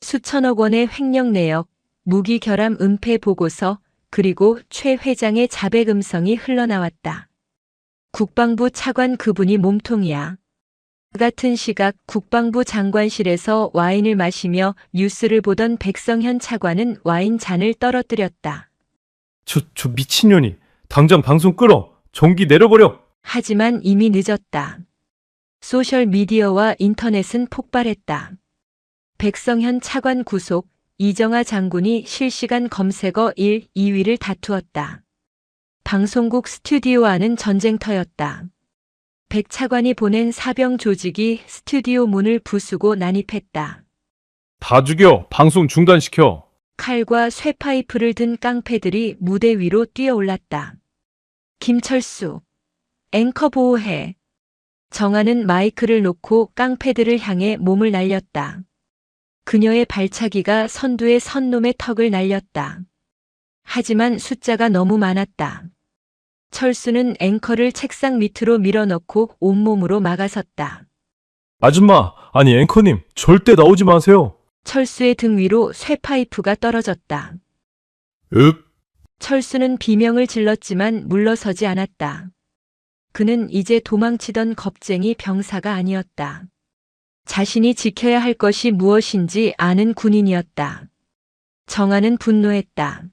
수천억 원의 횡령 내역, 무기 결함 은폐 보고서, 그리고 최 회장의 자백 음성이 흘러나왔다. 국방부 차관 그분이 몸통이야. 같은 시각 국방부 장관실에서 와인을 마시며 뉴스를 보던 백성현 차관은 와인 잔을 떨어뜨렸다. 저 미친년이. 당장 방송 끌어. 전기 내려버려. 하지만 이미 늦었다. 소셜미디어와 인터넷은 폭발했다. 백성현 차관 구속, 이정아 장군이 실시간 검색어 1, 2위를 다투었다. 방송국 스튜디오 안은 전쟁터였다. 백 차관이 보낸 사병 조직이 스튜디오 문을 부수고 난입했다. 다 죽여. 방송 중단시켜. 칼과 쇠파이프를 든 깡패들이 무대 위로 뛰어올랐다. 김철수, 앵커 보호해. 정아는 마이크를 놓고 깡패들을 향해 몸을 날렸다. 그녀의 발차기가 선두의 선놈의 턱을 날렸다. 하지만 숫자가 너무 많았다. 철수는 앵커를 책상 밑으로 밀어넣고 온몸으로 막아섰다. 아줌마, 아니 앵커님, 절대 나오지 마세요. 철수의 등 위로 쇠파이프가 떨어졌다. 읍. 철수는 비명을 질렀지만 물러서지 않았다. 그는 이제 도망치던 겁쟁이 병사가 아니었다. 자신이 지켜야 할 것이 무엇인지 아는 군인이었다. 정아는 분노했다.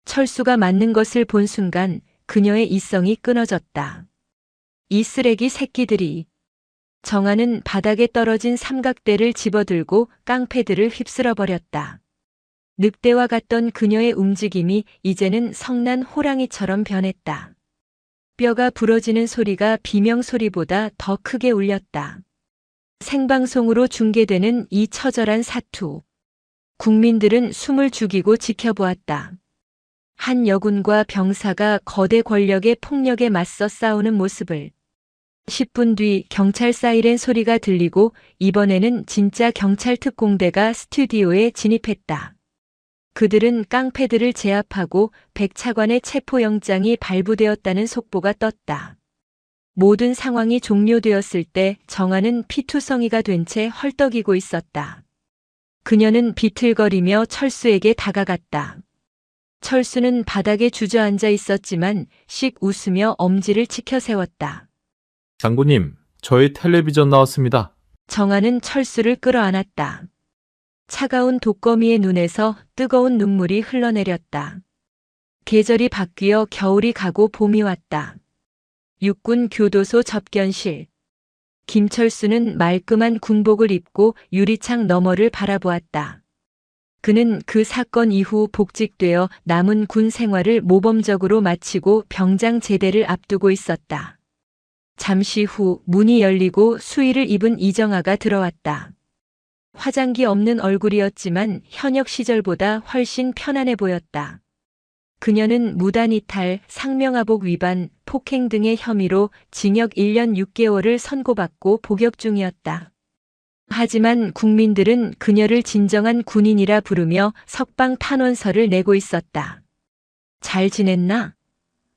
철수가 맞는 것을 본 순간 그녀의 이성이 끊어졌다. 이 쓰레기 새끼들이. 정아는 바닥에 떨어진 삼각대를 집어들고 깡패들을 휩쓸어 버렸다. 늑대와 같던 그녀의 움직임이 이제는 성난 호랑이처럼 변했다. 뼈가 부러지는 소리가 비명 소리보다 더 크게 울렸다. 생방송으로 중계되는 이 처절한 사투. 국민들은 숨을 죽이고 지켜보았다. 한 여군과 병사가 거대 권력의 폭력에 맞서 싸우는 모습을. 10분 뒤 경찰 사이렌 소리가 들리고 이번에는 진짜 경찰 특공대가 스튜디오에 진입했다. 그들은 깡패들을 제압하고 백 차관의 체포영장이 발부되었다는 속보가 떴다. 모든 상황이 종료되었을 때 정아는 피투성이가 된 채 헐떡이고 있었다. 그녀는 비틀거리며 철수에게 다가갔다. 철수는 바닥에 주저앉아 있었지만 씩 웃으며 엄지를 치켜 세웠다. 장군님, 저희 텔레비전 나왔습니다. 정아는 철수를 끌어안았다. 차가운 독거미의 눈에서 뜨거운 눈물이 흘러내렸다. 계절이 바뀌어 겨울이 가고 봄이 왔다. 육군 교도소 접견실. 김철수는 말끔한 군복을 입고 유리창 너머를 바라보았다. 그는 그 사건 이후 복직되어 남은 군 생활을 모범적으로 마치고 병장 제대를 앞두고 있었다. 잠시 후 문이 열리고 수의를 입은 이정아가 들어왔다. 화장기 없는 얼굴이었지만 현역 시절보다 훨씬 편안해 보였다. 그녀는 무단 이탈, 상명하복 위반, 폭행 등의 혐의로 징역 1년 6개월을 선고받고 복역 중이었다. 하지만 국민들은 그녀를 진정한 군인이라 부르며 석방 탄원서를 내고 있었다. 잘 지냈나?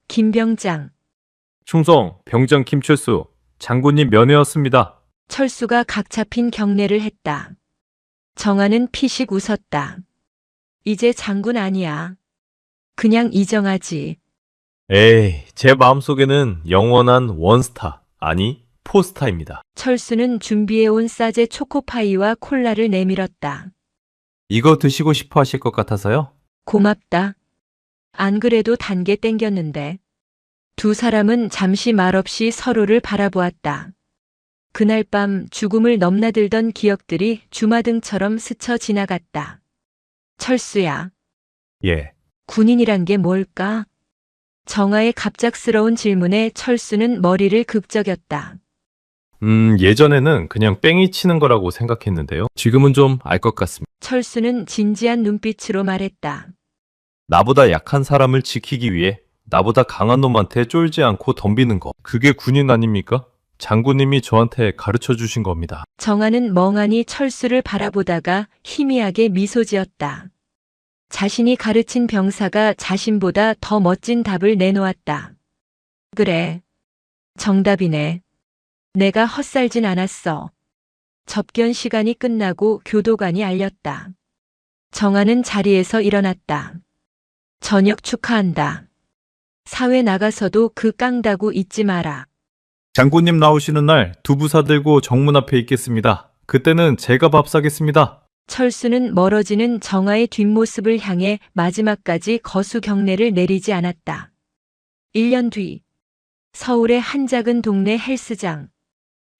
김병장. 충성, 병장 김철수, 장군님 면회였습니다. 철수가 각 잡힌 경례를 했다. 정아는 피식 웃었다. 이제 장군 아니야. 그냥 이정아지. 에이, 제 마음속에는 영원한 원스타, 아니 포스타입니다. 철수는 준비해온 싸제 초코파이와 콜라를 내밀었다. 이거 드시고 싶어 하실 것 같아서요? 고맙다. 안 그래도 단 게 땡겼는데. 두 사람은 잠시 말없이 서로를 바라보았다. 그날 밤 죽음을 넘나들던 기억들이 주마등처럼 스쳐 지나갔다. 철수야, 예. 군인이란 게 뭘까? 정아의 갑작스러운 질문에 철수는 머리를 극적였다. 예전에는 그냥 뺑이 치는 거라고 생각했는데요. 지금은 좀 알 것 같습니다. 철수는 진지한 눈빛으로 말했다. 나보다 약한 사람을 지키기 위해 나보다 강한 놈한테 쫄지 않고 덤비는 거. 그게 군인 아닙니까? 장군님이 저한테 가르쳐 주신 겁니다. 정아는 멍하니 철수를 바라보다가 희미하게 미소 지었다. 자신이 가르친 병사가 자신보다 더 멋진 답을 내놓았다. 그래. 정답이네. 내가 헛살진 않았어. 접견 시간이 끝나고 교도관이 알렸다. 정아는 자리에서 일어났다. 저녁 축하한다. 사회 나가서도 그 깡다구 잊지 마라. 장군님 나오시는 날 두부 사들고 정문 앞에 있겠습니다. 그때는 제가 밥 사겠습니다. 철수는 멀어지는 정아의 뒷모습을 향해 마지막까지 거수 경례를 내리지 않았다. 1년 뒤, 서울의 한 작은 동네 헬스장.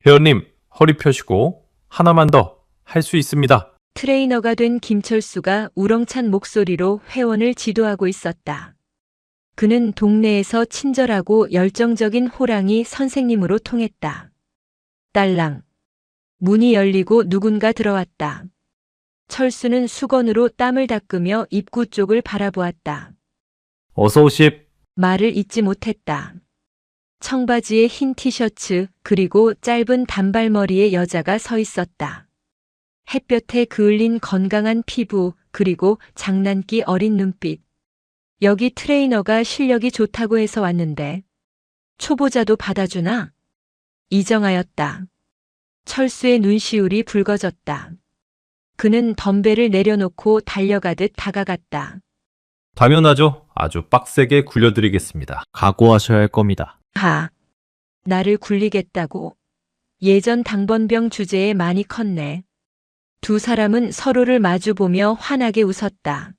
회원님, 허리 펴시고 하나만 더 할 수 있습니다. 트레이너가 된 김철수가 우렁찬 목소리로 회원을 지도하고 있었다. 그는 동네에서 친절하고 열정적인 호랑이 선생님으로 통했다. 딸랑. 문이 열리고 누군가 들어왔다. 철수는 수건으로 땀을 닦으며 입구 쪽을 바라보았다. 어서 오십. 말을 잇지 못했다. 청바지에 흰 티셔츠 그리고 짧은 단발머리의 여자가 서 있었다. 햇볕에 그을린 건강한 피부 그리고 장난기 어린 눈빛. 여기 트레이너가 실력이 좋다고 해서 왔는데 초보자도 받아주나? 이정하였다. 철수의 눈시울이 붉어졌다. 그는 덤벨을 내려놓고 달려가듯 다가갔다. 당연하죠. 아주 빡세게 굴려드리겠습니다. 각오하셔야 할 겁니다. 하, 나를 굴리겠다고. 예전 당번병 주제에 많이 컸네. 두 사람은 서로를 마주보며 환하게 웃었다.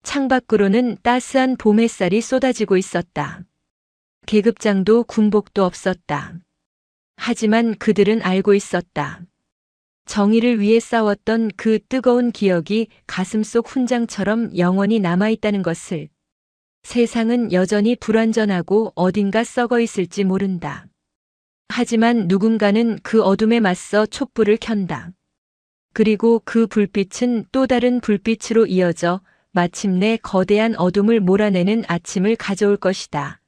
창밖으로는 따스한 봄 햇살이 쏟아지고 있었다. 계급장도 군복도 없었다. 하지만 그들은 알고 있었다. 정의를 위해 싸웠던 그 뜨거운 기억이 가슴속 훈장처럼 영원히 남아있다는 것을. 세상은 여전히 불완전하고 어딘가 썩어 있을지 모른다. 하지만 누군가는 그 어둠에 맞서 촛불을 켠다. 그리고 그 불빛은 또 다른 불빛으로 이어져 마침내 거대한 어둠을 몰아내는 아침을 가져올 것이다.